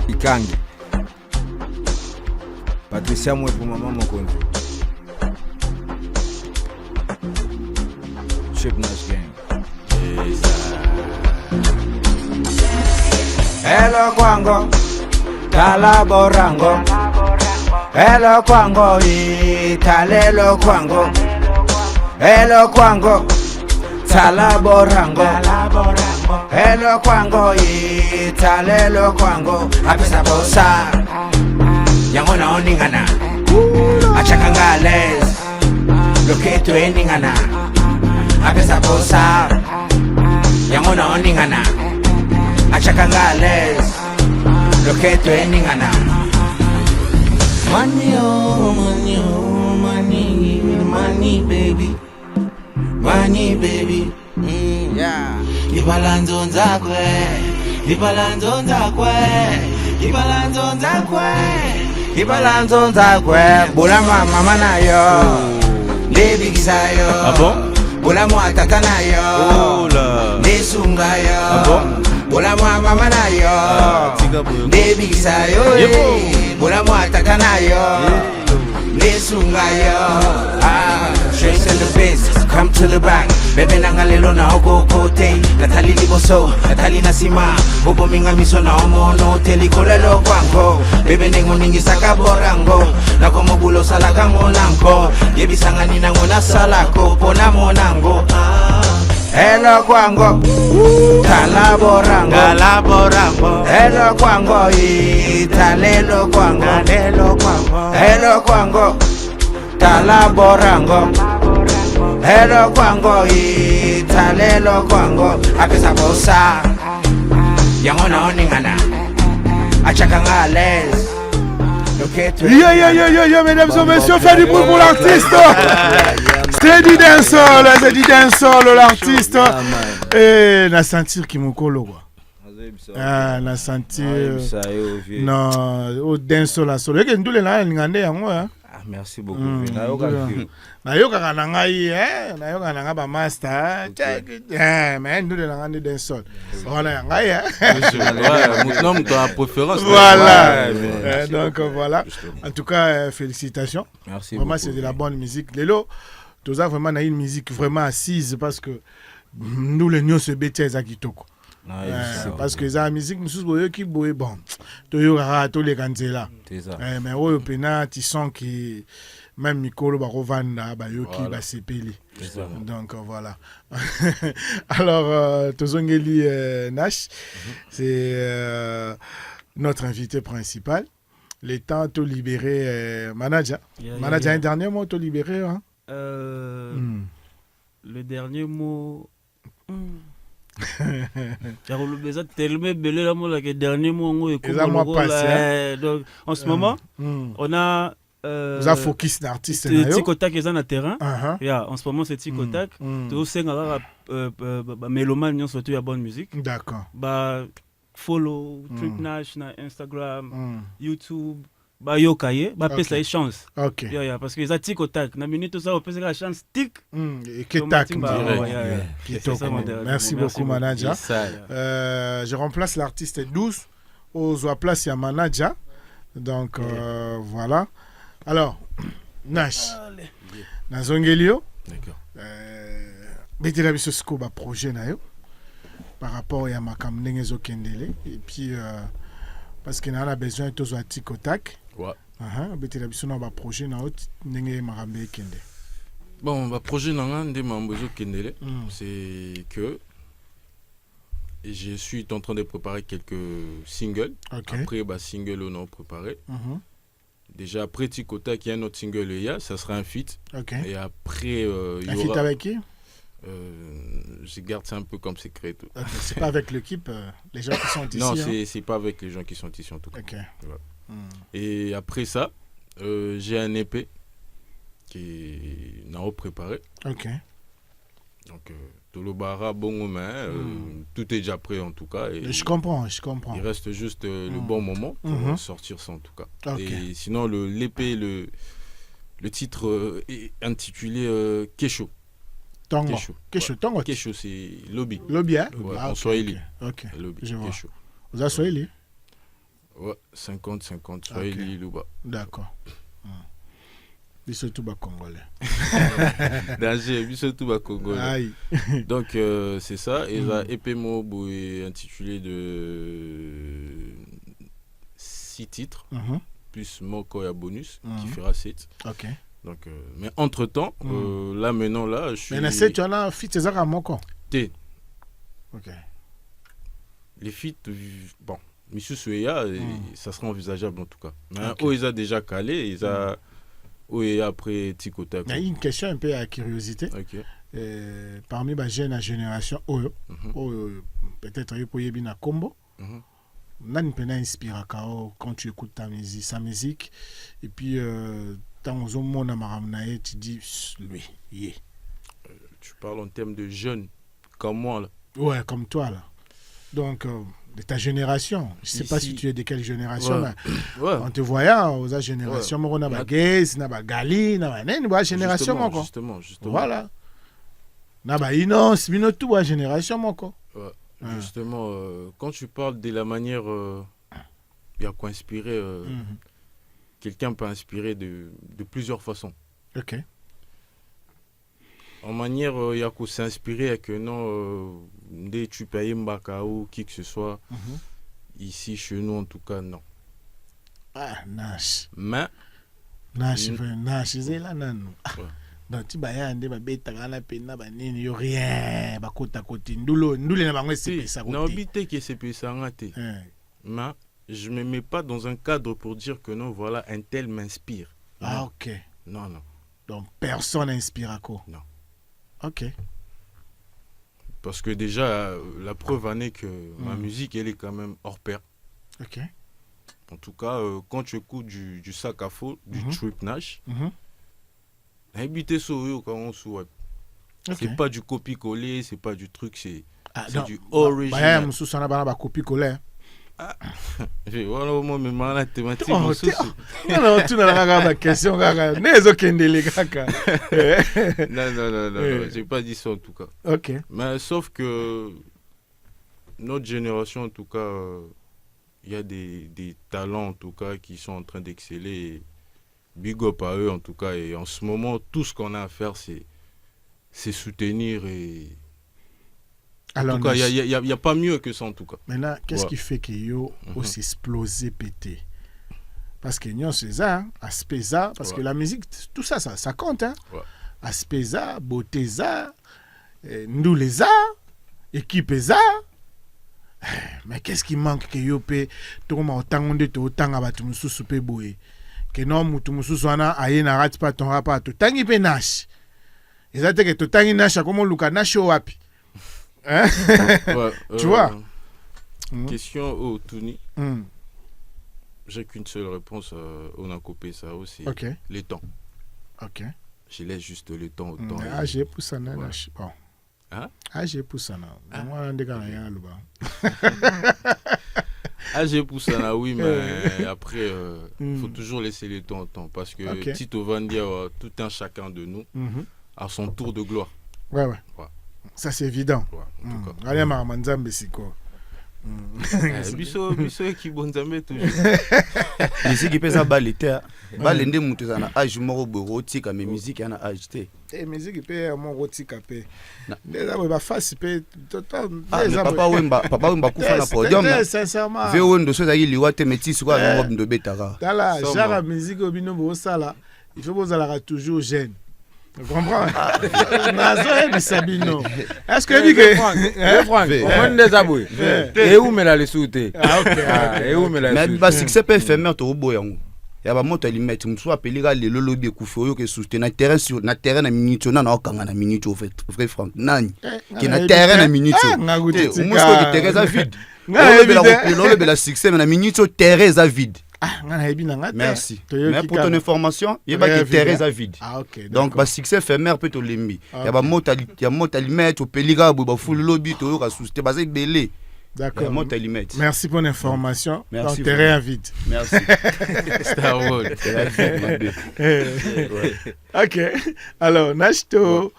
Ikangi Patricia mwe pour maman Mokonzi Chip Nash Gang Hello Kwango Talaborango Hello Kwango Italelo Kwango Hello Kwango Talaborango Hello Kwango Italelo Kwango Apesa bosa Yangona oningana Achakangales Loketo eningana Apesa bosa Yangona oningana Achakangales Loketo eningana Money oh money oh money baby Money baby yeah Ibalanzo nzakwe Ibalanzo nzakwe Bulama mama nayo Lebigisayo Ah bon? Bulama atata nayo Lesunga yo Ah bon? Bulama mama nayo Lebigisayo Bulama atata nayo Lesunga yo Straight to the base, come to the back. Bebe nangalelo na ogo kote. Natali liboso, natali nasima. Bobo minga miso na omono. Teli kolelo kwango. Bebe nengo ningi saka borango. Na komo bulo salaka monango. Yebi sangani nango na salako. Pona monango. Hello kwango. Talaborango. Hello kwango. Italelo kwango. Hello kwango. Talaborango Hello Kwango Italelo Kwango Apesa bosa Yangona oningana Achakangales Yo, mesdames et messieurs, faites du bruit pour l'artiste. Steady Dancehall, l'artiste. Et na sentir Kimokolo quoi. Na sentir non, au dancehall la solo. Que ndule na ngande yango hein. merci beaucoup. Nayoka na ngai nayoka na nga ba master mais nous de la ngande d'un sol. Voilà ngai Non, tu as préférence. Voilà. Donc voilà. En tout cas félicitations. Merci vraiment beaucoup. c'est de la bonne musique. Lelo tu as vraiment une musique vraiment assise parce que nous les nions se bêter à kitoko. Parce que la musique nous qui boue bon to yoka to les kanzela. C'est ça. Mais au pena tu sens que même Mikolo ba rovanda ba yoki ba sepeli. Donc voilà. Alors Tozongeli Nash c'est notre invité principal. Le temps de libérer manager. Manager un dernier mot te libérer hein? Le dernier mot tellement belé la mot que dernier mot donc en ce moment on a vous avez focus d'artiste Tikotak est en terrain en ce moment c'est Tikotak tout c'est mélomane nous surtout la bonne musique d'accord bah follow Trip Nash na Instagram YouTube ba yo kaye ba pesa okay. Chance OK parce que za Tikotak na minute ça on pesa la chance tic et que tac merci beaucoup manager je remplace l'artiste 12 aux place ya manager donc voilà alors Nash nazongelio d'accord betela biso siko ba projet na yo par rapport à makam ndenge ezokendele et puis parce qu'on a besoin de zo Tikotak betela biso na ba projet na haute ndenge makambe kende. Bon ba projet na ngande mambo ezokendele c'est que je suis en train de préparer quelques singles. Après bah single on a préparé. Déjà après Tikotak il y a un autre single ça sera un feat. Et après il y aura un feat avec qui? Je garde ça un peu comme secret. C'est pas avec l'équipe, les gens qui sont ici. Non, c'est pas avec les gens qui sont ici en tout cas. Et après ça, j'ai un EP qui n'a préparé. Donc Tolobara, bon main, tout est déjà prêt en tout cas. Et je comprends. Il reste juste le bon moment pour sortir ça en tout cas. Et sinon l'EP, le titre est intitulé Kesho. Kesho, c'est lobby. Lobby, hein? En Swahili. Ok. Lobby, je vois. Kesho. Vous avez Swahili? Ouais, 50-50, Swahili, Luba. D'accord. Bissotou Congolais. Danger, Bissotou Congolais. Donc, c'est ça. Et la EPMO est intitulé de 6 titres, plus Moko et bonus, qui fera 7. Ok. Donc, mais entre-temps, là maintenant, là, je suis... Mais tu en as fit ces à Moko. Ok. Les feats, bon, Monsieur Souya, ça sera envisageable en tout cas. Mais ils ont déjà calé, ils ont... Oui, après Tikotak. Il y a une question un peu à curiosité. Parmi les jeunes génération, peut-être il peut y avoir un combo. Nan peut inspirer quand tu écoutes sa musique. Et puis, quand tu dis, lui, tu parles en termes de jeunes, comme moi là. Ouais, comme toi là. Donc, de ta génération. Je ne sais pas si tu es de quelle génération. En te voyant, aux générations, on a des gays, on a des gali, on a des génération. Justement. Voilà. On a des innos, on a toute la génération. Justement, quand tu parles de la manière, il y a quoi inspirer. Quelqu'un peut inspirer de plusieurs façons. Ok. En manière, il y a qu'à s'inspirer que non, dès tu payes Mbaka ou qui que ce soit, ici chez nous en tout cas, non. Ah, Nash. Mais. Nash, c'est là, non. Donc, tu vas y aller, tu vas y rien, côté côté. Nous, c'est ça. Non, habité que c'est ça. Mais je ne me mets pas dans un cadre pour dire que non, voilà, un tel m'inspire. Ah, ok. Non. Donc, personne n'inspire à quoi? Non. Ok. Parce que déjà, la preuve en est que ma musique, elle est quand même hors pair. Ok. En tout cas, quand tu écoutes du sac à faux, du Trip Nash, habiter sur eux quand on souhaite. C'est pas du copier-coller, c'est pas du truc, c'est du original. Bah, copier-coller. Voilà au moins même la thématique. Non, tu n'as pas de question. Non, j'ai pas dit ça en tout cas. Ok. Mais sauf que notre génération en tout cas, il y a des talents en tout cas qui sont en train d'exceller. Big up à eux en tout cas. Et en ce moment, tout ce qu'on a à faire, c'est soutenir et... Alors, en tout cas, il n'y a pas mieux que ça en tout cas. Maintenant, qu'est-ce qui fait que yo aussi explosé, pété? Parce que nous, c'est ça, aspect ça, parce que la musique, tout ça, ça compte. Hein? Aspect ça, beauté ça, nous les ça, équipe ça. Mais qu'est-ce qui manque que yo pe tout ma autant de tout autant à tout musu soupe boé que non tout musu soana aye na rat pas ton rapa tout tangi pe nash. Exacte que tout tangi nash comme luka nash wapi. Hein? Tu vois? Question au Tuni. J'ai qu'une seule réponse. On a coupé ça aussi. Okay. Le temps. Ok. Je laisse juste le temps au temps. Ah, j'ai pour ça, bon. Hein? Ah, j'ai pour ça, moi, on est Ah, j'ai pour ça, oui, mais après, il faut toujours laisser le temps au temps. Parce que Tito Van dire tout un chacun de nous a son tour de gloire. Ouais. Ça, c'est évident. En tout cas. Allez, Manzambe, c'est quoi? Biso qui bonzambe toujours. Musique peut ça baliter. Balende mutu sana âge moko borotika mais musique yana âge té. Musique peut mon rotika pe. Déjà ba face pe papa wemba kufa na podium. Sincèrement. Veo ndo so zaki liwate métis quoi ngo ndo betara. Tala genre musique obino bo sala. Il faut bozala toujours jeune. Tu comprends? Est-ce que on des aboués et où me la les souter et où me la mais ba succès peut éphémère to boyango ya ba moto limite mso appelé ga le lobby kufoyo que soutenir na terrain na minute na okanga na minute au fait vrai franc nani qui na terrain na minute au musko qui terrain vide le bela succès mais na minute au terrain vide. Merci. Mais pour ton information, il y a Thérèse à vide. Donc, le succès éphémère peut te l'aimer. Il y a des mots à limite, au péliga, au full lobby, au rassouster, basé belé. D'accord. Limite. Merci pour l'information. Merci. Terrain à vide. Merci. Star Wars. Ok. Alors, Nashto,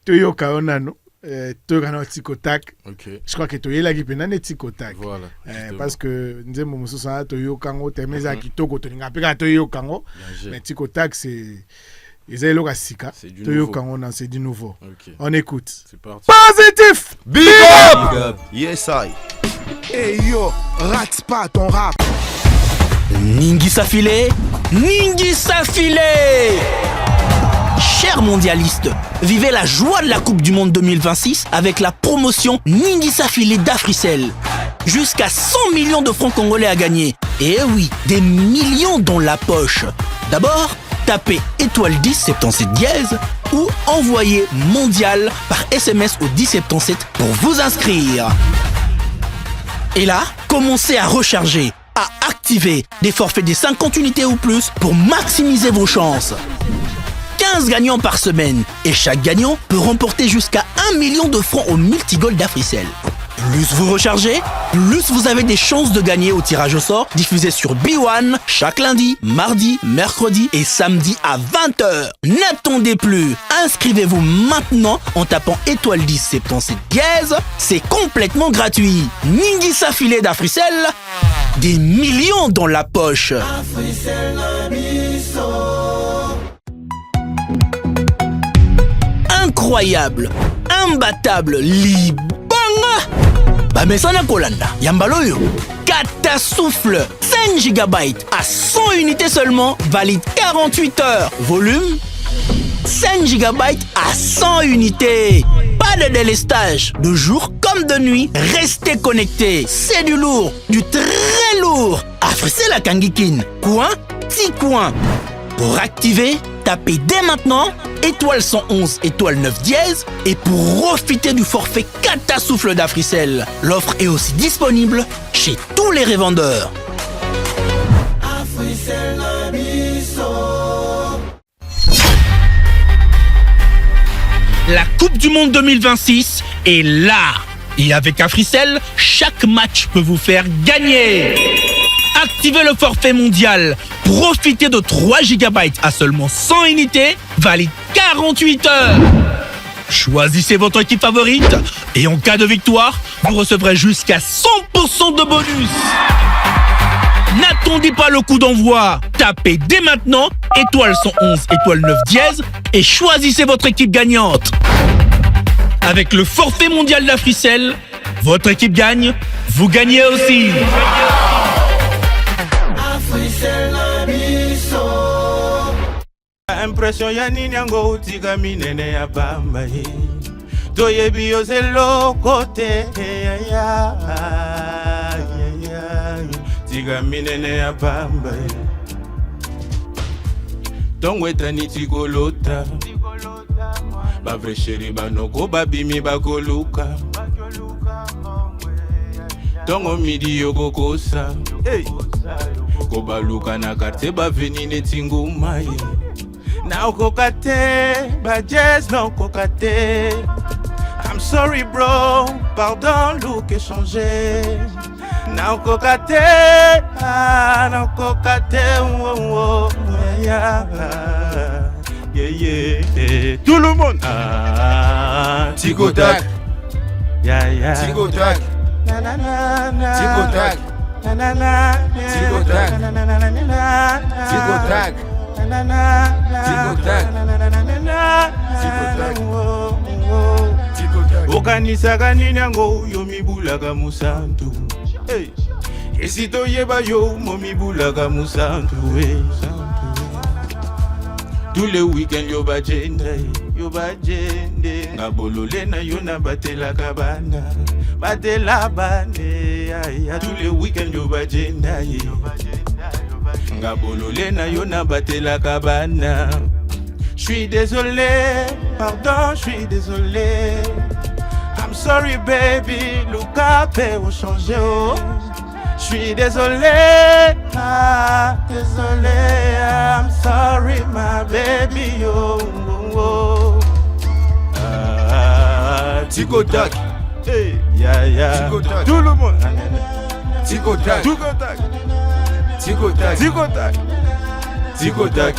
Toyoka Onano. Tikotak. Je crois que tu es là qui peut Tikotak. Voilà. Parce que nous avons ça Toyo Kango temeza kitoko to ngapeka Toyo Kango. Mais Tikotak c'est Ezelo Kasika. Toyo Kango non c'est du nouveau. On écoute. C'est parti. Positif. Big up. Yes I. Hey yo, rate pas ton rap. Ningisa Filé. Chers mondialistes, vivez la joie de la Coupe du Monde 2026 avec la promotion Ningisa Filé d'Africell. Jusqu'à 100 millions de francs congolais à gagner. Et oui, des millions dans la poche. D'abord, tapez étoile 10 77 dièse ou envoyez mondial par SMS au 1077 pour vous inscrire. Et là, commencez à recharger, à activer des forfaits de 50 unités ou plus pour maximiser vos chances. 15 gagnants par semaine et chaque gagnant peut remporter jusqu'à 1 million de francs au multigold d'Africell. Plus vous rechargez, plus vous avez des chances de gagner au tirage au sort diffusé sur B1 chaque lundi, mardi, mercredi et samedi à 20h. N'attendez plus, inscrivez-vous maintenant en tapant étoile 10 77 dièse, c'est complètement gratuit. Ningisa Filé d'Africell, des millions dans la poche. Incroyable, imbattable, libanga. Bamesana Kolanda, Yambaloyo. Catasouffle, 5 GB à 100 unités seulement, valide 48 heures. Volume 5 GB à 100 unités. Pas de délestage, de jour comme de nuit, restez connectés. C'est du lourd, du très lourd. Africell à Kangikin, coin, petit coin. Pour activer, tapez dès maintenant étoile 111 étoile 9 dièse et pour profiter du forfait Catasouffle d'Africell. L'offre est aussi disponible chez tous les revendeurs. La Coupe du Monde 2026 est là. Et avec Africell, chaque match peut vous faire gagner. activez le forfait mondial. Profitez de 3 GB à seulement 100 unités, valide 48 heures. Choisissez votre équipe favorite et en cas de victoire, vous recevrez jusqu'à 100% de bonus. N'attendez pas le coup d'envoi. Tapez dès maintenant étoile 111 étoile 9 dièse et choisissez votre équipe gagnante. Avec le forfait mondial d'Africell, votre équipe gagne, vous gagnez aussi. Impression ya nini yango utika minene ya bamba ye toyebi yo zelo kote ya tika minene ya bamba ye tongo etani tikolota bavre sheri banoko babimi bakoluka tongo midi yokokosa kobaluka na karte baveni netinguma ye now kokate, but just no kokate. I'm sorry bro, pardon look échangé. Now kokate, now kokate, oh, yeah, yeah. Tout le monde. Tico tac, yeah. Tico tac, Na na na na. Tico tac, Na na na. Tico tac, Na na na na. Tico tac. okanisaka nini yango yo mibulaka musantu esi toyeba yo mo mibulaka musantu tous les week-ends yo bajende nga bolole na yo na batelaka bana batela bane tous les week-ends yo bajenda nga bolole na yo na batelaka bana. J'suis désolé, pardon, j'suis désolé. I'm sorry baby, Luka pe ou changé oh. J'suis désolé, désolé. I'm sorry my baby oh. Tico tac, Yeah. Tico tac, Tout le monde. Tico tac, Tico tac. Tico tac, Tico tac. Tico tac,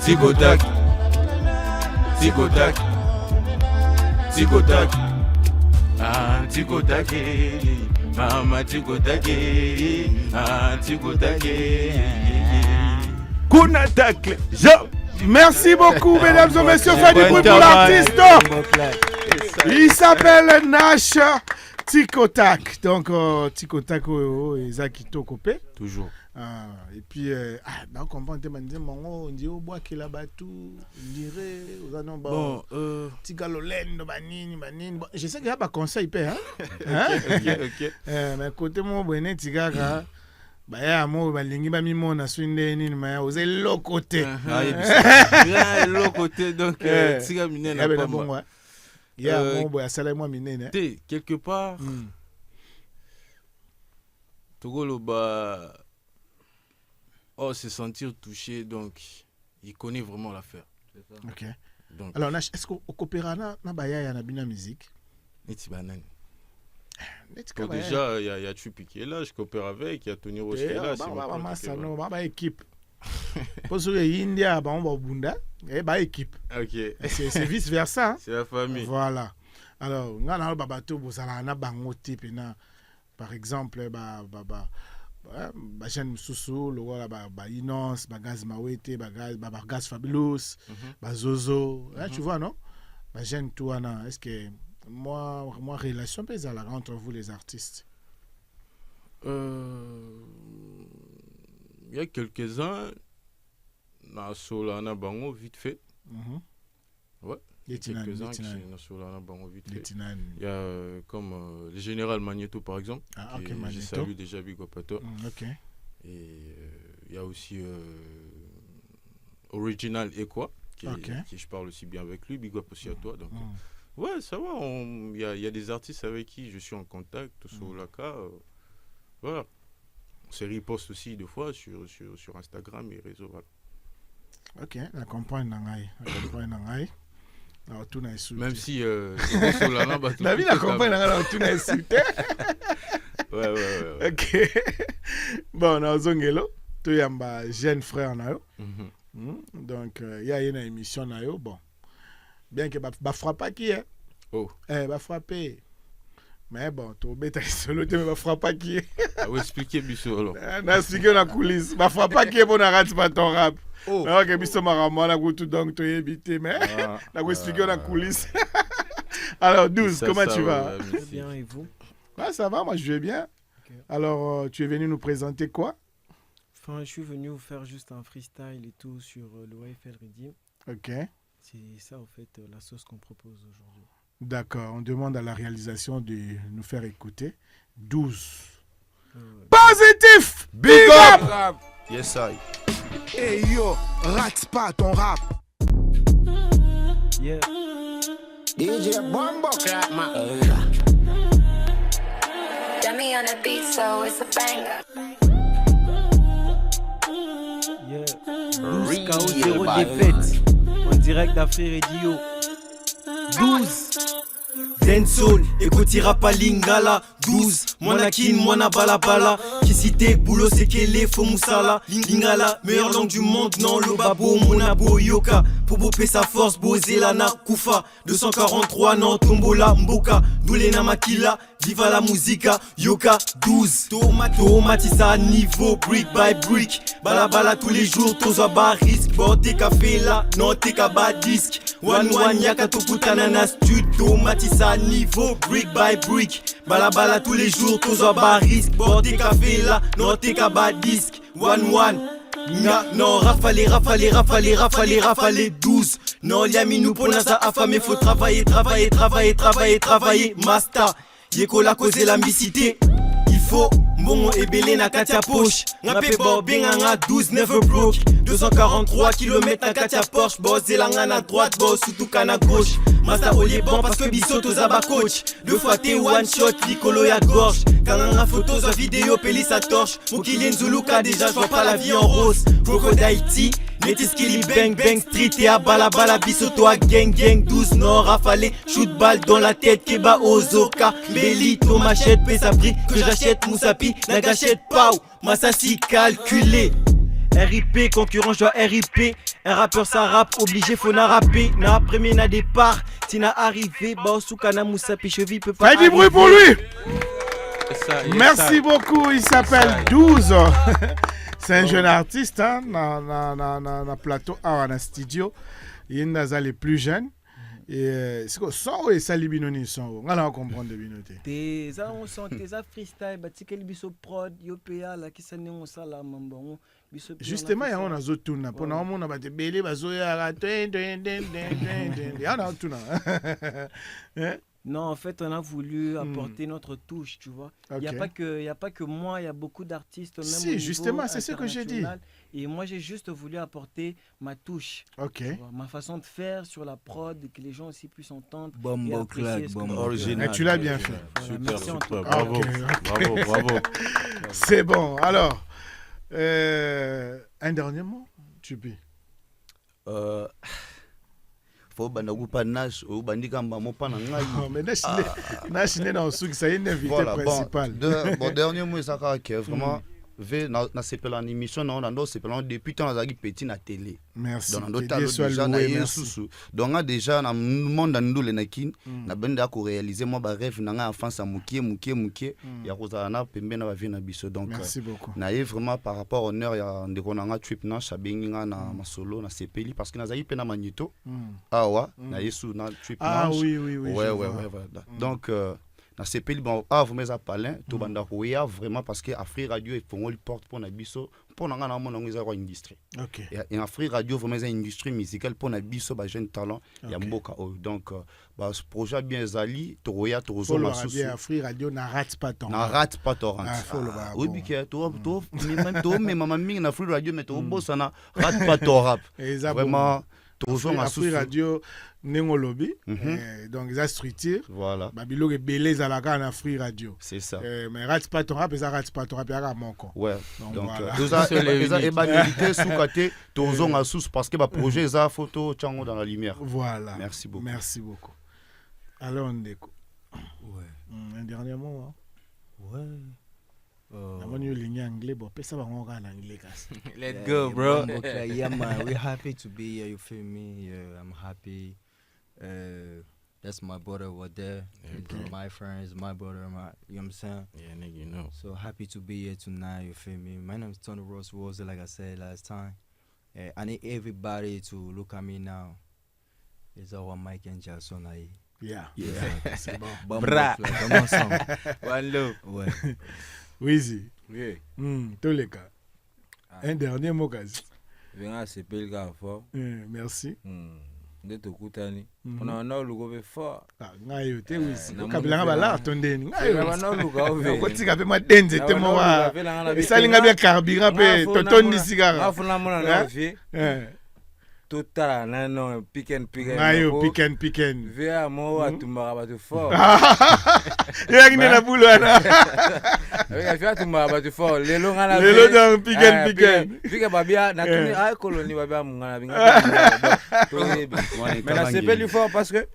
Tico tac, Tico tac, Tico tac, Tico tac, mama tico tac, tico tac. Kuna tacle, jump. Merci beaucoup, mesdames et messieurs. Faites du bruit pour l'artiste. Il s'appelle Nash Tico Tac. Donc, Tico Tac, Zaki Tokopé. Toujours. Et puis, donc on peut demander, on dit au bois qu'il a battu, on dirait, bon, Tigalolène, Banine. Je sais qu'il y a pas conseil, Ok. mais côté mon bonnet, Tigaga. Bah ya mo balingi ba mimo na swinde nini ma oze lo côté L'autre côté donc tiga minene pas moi ya mo boya sala moi minene quelque part Togolo ba se sentir touché donc il connaît vraiment l'affaire. OK. Donc alors est-ce qu'on coopérera na baya na bina musique neti banane. Bon, déjà, il y a Chupi qui est là, je coopère avec, il y a Tony Roche qui est là. C'est équipe. Pour ceux qui sont India, équipe. Ok. C'est vice-versa. C'est la famille. Voilà. Alors, on a un type. Par exemple, Jeanne Soussou, Inons, Gaz Mawete, Gaz Fabulous, Zozo. Tu vois, non? Jeanne Touana, est-ce que. Moi, relation pesale entre vous les artistes. Il y a quelques-uns, dans Solana Bango, vite fait. Ouais. Il y a quelques-uns qui sont dans Solana Bango, vite fait. Il y a comme le général Magneto, par exemple. Je salue déjà Big Up à toi. Et il y a aussi Original et quoi, qui je parle aussi bien avec lui. Big Up aussi à toi. Donc, ouais, ça va. Il y a des artistes avec qui je suis en contact sur l'ACA. Voilà. On se riposte aussi des fois sur Instagram et réseaux. Voilà. Ok, la campagne n'angaï. Même si sur la vie, la campagne n'angaï, tout n'a insulté. Ouais. Ok. Bon, na zongelo, tu y a jeune frère na yo. Donc il y a une émission na yo, bon. Bien que ba frapper qui est. Oh. Ba frapper. Mais bon, tu bête solo tu ba frapper qui est. Ah oui, expliquer biso alors. Na expliquer na coulisse. Ba frapper qui est bon na rate pas ton rap. Oh. Alors que biso marama na go tout donc tu éviter mais na go expliquer na coulisse. Alors 12, comment tu vas? Très bien, et vous? Ah, ça va, moi je vais bien. Okay. Alors, tu es venu nous présenter quoi? Enfin, je suis venu vous faire juste un freestyle et tout sur l'OFL Redeem. Ok. C'est ça, en fait, la sauce qu'on propose aujourd'hui. D'accord, on demande à la réalisation de nous faire écouter 12. Positif! Big up! Yes, I. Hey yo, rate pas ton rap. Yeah. DJ Bombo clap my Got me on the beat, so it's a banger. Yeah. 12 KO, 0 défaite. En direct d'Afri Radio. 12. Dancehall, écoutira pas Lingala. 12, Monakin, Mona Balabala. Qui cité, boulot, c'est qu'elle est faux moussala. Lingala, meilleure langue du monde, non, le babo, Monabo, Yoka. Pour boper sa force, Bozelana, Koufa. 243, non, Tombola, Mboka. Doulena Makila, viva la musica. Yoka, 12, Tomatisa à niveau, brick by brick. Balabala tous les jours, toza bas risque. Bon, t'es café là, non, t'es bas disque. One, yaka tokutana na stud. Tomatisa à niveau, brick by brick. Balabala tous les jours, toza bas risque. Bon, t'es café là, non, t'es bas disque. One. Non, rafale 12. Non, liaminou pour naza affamé, faut travailler. Masta, yekola causer l'ambicité. Il faut Mbongo et Belé na katia poche. Ngape bo benga 12 never broke. 243 km na katia Porsche. Boss zelanga na droite, boss sutuka na gauche. Masta olier bon parce que bisoto zaba coach. 2 fois t'es one shot, Nicolo ya gorge. Kanganga photos en vidéo, peli sa torche. Mokilien Zuluka déjà, j'vois pas la vie en rose. Crocodile T, Métis Kili bang street et à bala bisoto à gang 12 non rafalé. Shoot balle dans la tête, Keba Ozoka. Belly, ton machette, pesa prix que j'achète Moussapi. La gâchette pau, Massassi calculé. RIP, concurrent, je dois RIP. Un rappeur ça rappe, obligé faut na rapper. Na premier na départ, Tina arrivé. Baosuka na Moussapi, cheville peut pas. Fais du bruit pour lui. Merci beaucoup, il s'appelle 12. C'est un jeune artiste, hein, na plateau, dans studio. Il est dans les plus jeunes. Et c'est quoi ça et ça libinoni son on va comprendre de binoté tes ça on sent tes freestyle batikel biso prod yopa la kisane on sala mambo biso justement ya on a zo tuna pour na on a ba te belé bazo ya Non, en fait, on a voulu apporter notre touche, tu vois. Il n'y a pas que moi, il y a beaucoup d'artistes. Même si, justement, c'est ce que j'ai dit. Et moi, j'ai juste voulu apporter ma touche. Ok. Ma façon de faire sur la prod, que les gens aussi puissent entendre. Bombo claque, bombo original. Tu l'as bien fait. Voilà, super. Bravo. C'est bon. Alors, un dernier mot, tu peux. Faut banagupa nash ou bandika mbamo pa na ngai. Mais nash n'est dans ce qui ça est l'invité principal. Bon dernier mot ça que vraiment na sepela en émission na ndo sepela depuis temps na petit na télé. Merci. Donc ndo talo déjà na yesusu. Donc déjà na monde ndule na kin na benda ko réaliser moi ba rêve na nga enfance mukie ya koza na pembe na ba vie na biso donc merci beaucoup. Na vraiment par rapport au honneur ya ndeko na nga trip na shabengi nga na masolo na sepeli parce que na zayi pe na magneto. Awa na yesu na trip na. Ah oui. Ouais. Donc na sepeli bon vous mes appalin to banda koya vraiment parce que Afri Radio et font le porte pour na biso pour nga na mona ngeza ko industrie. OK. Et Afri Radio vraiment une industrie musicale pour na biso ba jeune talent ya mboka donc ba projet bien zali to roya to zo la sous. Afri Radio na rate pas ton. Oui biké to même to mais maman mingi na Afri Radio mais to bossa na rate pas ton rap. Vraiment Afri Radio Nengolobi, donc ça structure. Voilà. Babilo est belé à la canne Afri Radio. C'est ça. Mais rate pas ton rap, ça rate pas ton rap, il y a mon con. Ouais. Donc ça est banalité sous côté Tozon à sous parce que le projet ça photo Tchango dans la lumière. Voilà. Merci beaucoup. Merci beaucoup. Alors on déco. Ouais. Un dernier mot. Hein? Ouais. Let's go, bro. Yeah, man, we're happy to be here. You feel me? I'm happy. That's my brother over there. My friends, my brother, you know what I'm saying? Yeah, nigga, you know. So happy to be here tonight. You feel me? My name is Tony Ross Rose, like I said last time. I need everybody to look at me now. It's our Mike and Jason. Yeah. C'est bon. Bra. One love. Ouais. Weezy. Oui. Tous les cas. Un dernier mot, quasi. Venga, c'est pas le gars fort. Merci. De te kutani. On a un autre fort. Ah, ngayo te Weezy. Kabila ngabala tondeni. Ngayo. Ko tika pe madenze te mo wa. Isalinga bia carburant pe totondi sigara. Afuna mona na vie. Total non pick and ngayo pick and via mo atumba ba fort. Yaki na bulo ana. Avec via atumba ba fort. Lelo ngana lelo dans pick and pick babia na tuni ay koloni babia mungana binga. Mais là c'est plus fort parce que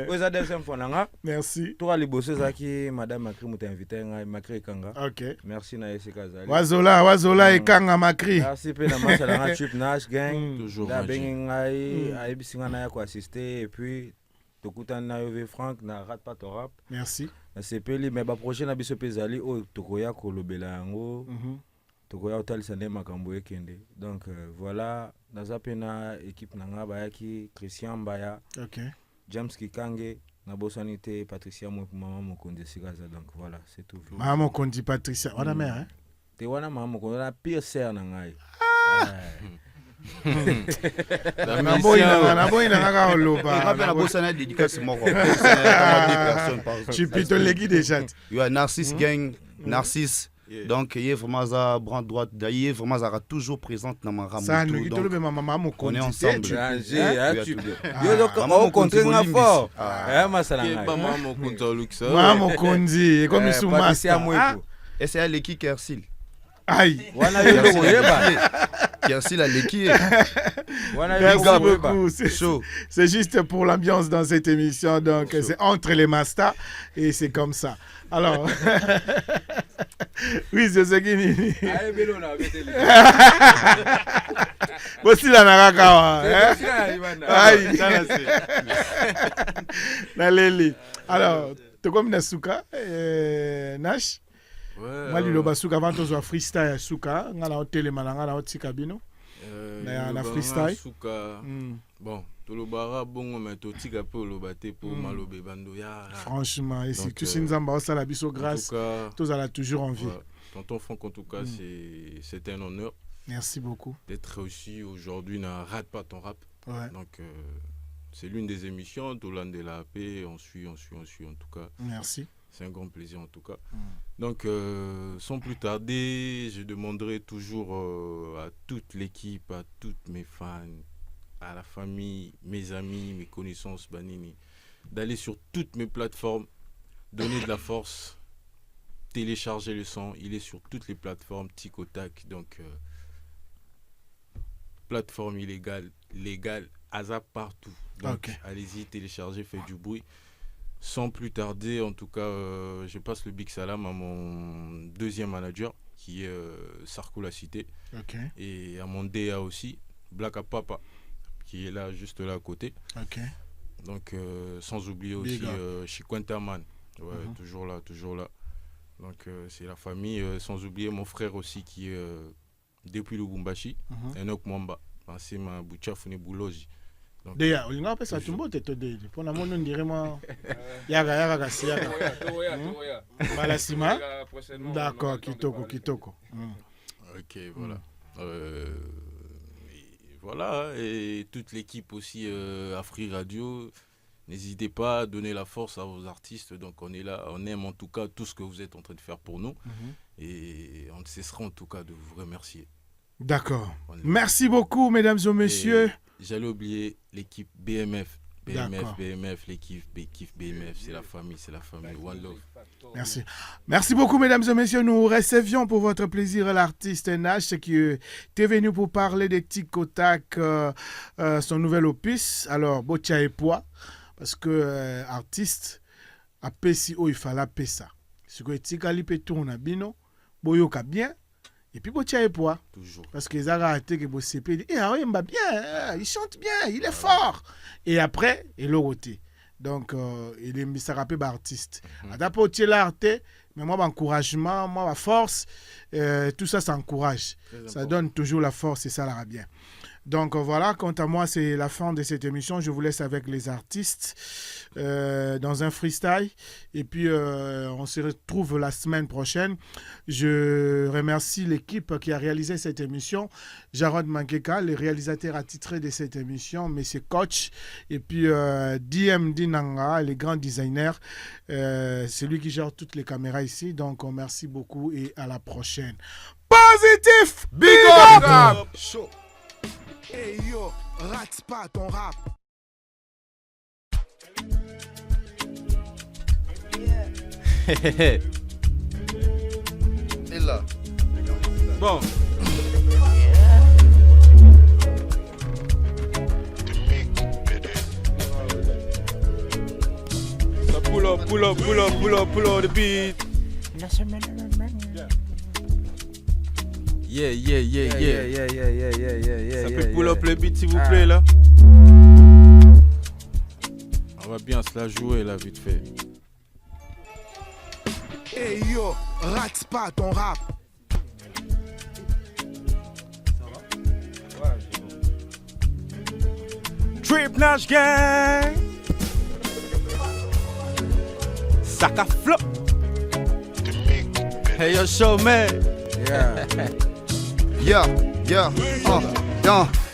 aux adeptes fonanga. Merci. Toi les bosses zaki madame Makri muta invité ngai Makri Kanga. OK. Merci na Esika Zali. Wazola e Kanga Makri. Merci pe na masala na trip Nash gang. Toujours ayebisinga na ya koassiste et puis tokutani na yo ve Franck na rate pas ton rap. Merci. Nasepeli mais baprojet na biso mpe ezali oyo tokoya kolobela yango tokoya kotalisa nde makambo ekende donc voilà naza mpe na équipe na nga bayaki Christian Mbaya, James Kikange nabosani te Patricia Mama Mokonzi esika aza donc voilà c'est tout. Mama Mokonzi Patricia wana mère hein? Te wana Mama Mokonzi na pire sœur na ngai. Narcisse gang, Narcisse. Donc il est vraiment à bras droite, il est vraiment toujours présente dans ma rame. On est ensemble. Maman Mokonzi fort. Maman Mokonzi comme sous master. Et c'est l'équipe Kersil. Aïe. Merci la l'équipe. Merci beaucoup. C'est juste pour l'ambiance dans cette émission. Donc, c'est entre les masters et c'est comme ça. Alors, oui, c'est ce qui dit. Voici la Narakawa. Aïe. Alors, tu comme Nasuka, Nash. Moi liloba suka avant to freestyle suka ngala hotele malanga na otika bino na freestyle suka bon to lobara bongo mais to tika pe lobate pour malobe bando ya franchement et si tu sinzamba osala biso grâce tous ala toujours en vie. Tonton Franck en tout cas c'est un honneur. Merci beaucoup d'être aussi aujourd'hui na rate pas ton rap. Donc c'est l'une des émissions Tolan de la paix, on suit en tout cas. Merci. C'est un grand plaisir en tout cas. Donc, sans plus tarder, je demanderai toujours à toute l'équipe, à toutes mes fans, à la famille, mes amis, mes connaissances, Banini, d'aller sur toutes mes plateformes, donner de la force, télécharger le son. Il est sur toutes les plateformes, Tic au Tac. Donc, plateforme illégale, légale, ASAP partout. Donc, allez-y, téléchargez, faites du bruit. Sans plus tarder, en tout cas, je passe le big salam à mon deuxième manager, qui est Sarko La Cité. Et à mon DA aussi, Black Papa, qui est là, juste là à côté. Donc, sans oublier aussi Chiquantaman. Toujours là. Donc, c'est la famille. Sans oublier mon frère aussi, qui est depuis Lubumbashi, Enoch Mwamba. C'est ma Bouchafune Bouloji. Déjà, on a ça tout monde te dit. Pour la monde on dirait moi yaga kasiaka. Balasima. D'accord, kitoko. OK, voilà. Voilà et toute l'équipe aussi Afri Radio, n'hésitez pas à donner la force à vos artistes. Donc on est là, on aime en tout cas tout ce que vous êtes en train de faire pour nous et on ne cessera en tout cas de vous remercier. D'accord. Merci beaucoup mesdames et messieurs. J'allais oublier l'équipe BMF, l'équipe BMF, c'est la famille, One Love. Merci beaucoup mesdames et messieurs, nous recevions pour votre plaisir l'artiste Nash qui était venu pour parler de Tic au Tac, son nouvel opus, alors Bocha et Poids, parce que artiste, à Pessi, il fallait Pessa. Ce que Tikali peut tourner bino, boyoka bien, et puis botia et poids. Toujours. Parce que les arrêté que vous CP, il m'a bien, il chante bien, il est fort. Et après, il est roté. Donc, il est ça rappelle artiste. D'abord, tu es l'arte, mais moi, encouragement, moi, ma force, tout ça, ça encourage. Ça donne toujours la force et ça la bien. Donc voilà, quant à moi, c'est la fin de cette émission. Je vous laisse avec les artistes dans un freestyle. Et puis, on se retrouve la semaine prochaine. Je remercie l'équipe qui a réalisé cette émission. Jarod Mankeka, le réalisateur attitré de cette émission, Monsieur Coach. Et puis, DMD Nanga, les grands designers. C'est lui qui gère toutes les caméras ici. Donc, merci beaucoup et à la prochaine. Positif! Big up! Show. Hey yo, rate pas ton rap. Et là. Bon. Ça pull up the beat. Yeah. Ça peut pull up le beat s'il vous plaît là. On va bien se la jouer là vite fait. Hey yo, rate pas ton rap. Trip Nash Gang. Saka Flop. Hey yo, show man.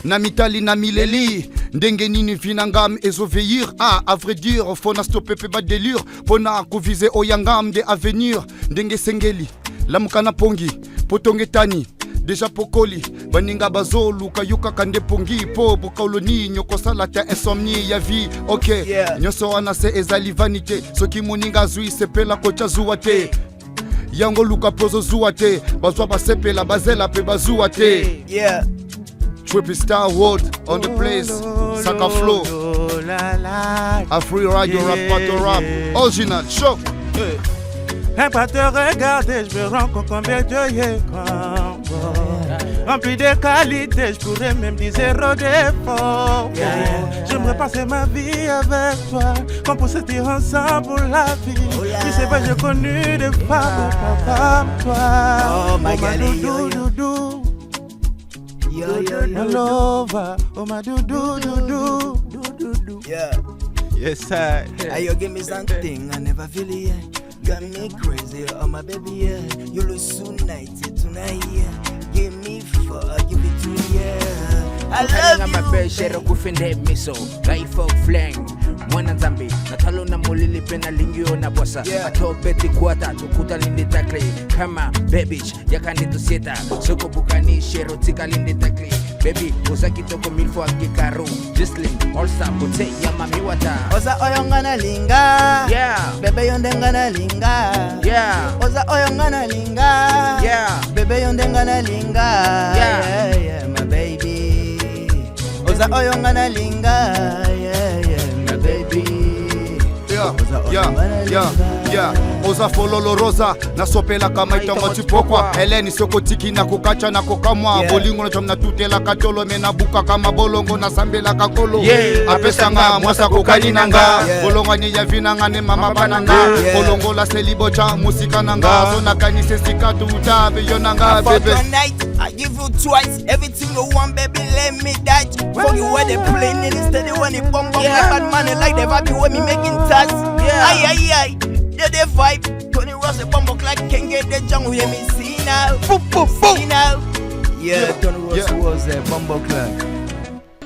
Namitali namileli ndenge nini vinangam ezoveillir à vrai dire fona stopper pe ba délire pona koviser oyangam de avenir ndenge sengeli lamukana pongi potonge tani déjà pokoli baninga bazolu kayuka kande pongi po bokoloni nyokosala ta insomnie ya vie OK nyoso wana se ezali vanité soki moninga zui sepela kocha zuwa te yango luka pozo zuwa te bazwa basepela bazela pe bazuwa te Trippy Star World on the place Saka Flow A free radio rap battle rap original show Un pas te regarder, je me rends compte combien Dieu est grand. Rempli de qualité, je pourrais même dire zéro défaut. J'aimerais passer ma vie avec toi, qu'on puisse être ensemble pour la vie. Tu sais pas, j'ai connu des femmes comme toi. Oh my God, doudou. My lover, oh my doudou. Yeah. Yes, sir. Hey, you give me something I never feel it. Got me crazy, oh my baby, yeah. You look so nice tonight, yeah. Give me fuck, give it to me, yeah. I love you, baby. Shero kufende miso, life of flang. Mwana Nzambi, natalo na mulili pena lingio na bossa. Ato beti kuata, tukuta lindi takli. Kama babish, yakani tusieta. Soko bukani, shero tika lindi takli. Baby, uza kitoko milfo akikaru. Jislin, all star, bote ya mami wata. Oza oyongana linga, yeah. Bebe yondengana linga, yeah. Oza oyongana linga, yeah. Bebe yondengana linga, yeah, yeah, my baby. Oza oyongana linga, yeah, my baby. Yeah. Oza fololo rosa na sopela kama itongo tipokwa Eleni soko tiki na kukacha na kokamwa bolingo na chomna tutela katolo mena buka kama bolongo na sambela kakolo apesanga mwasa kokali nanga bolongo ni ya vinanga ne mama bananga bolongo la selibo cha musika nanga zona kanise sikatu utabe yonanga baby I give you twice everything you want baby let me die for you where they play instead when it bomb like bad man like the vibe when me making touch ay yeah the vibe Tony Ross the bomb like can get the jungle hear me see now see now yeah Tony Ross was a bomb clap.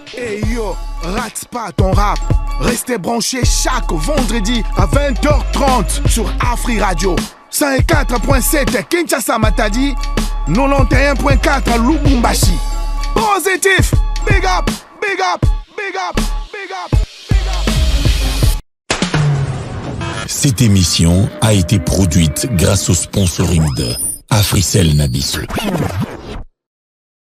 Hey yo, rate pas ton rap. Restez branchés chaque vendredi à 20h30 sur Afri Radio 104.7 Kinshasa Matadi 91.4 Lubumbashi. Positif, big up. Cette émission a été produite grâce au sponsoring de Africell Nabiso.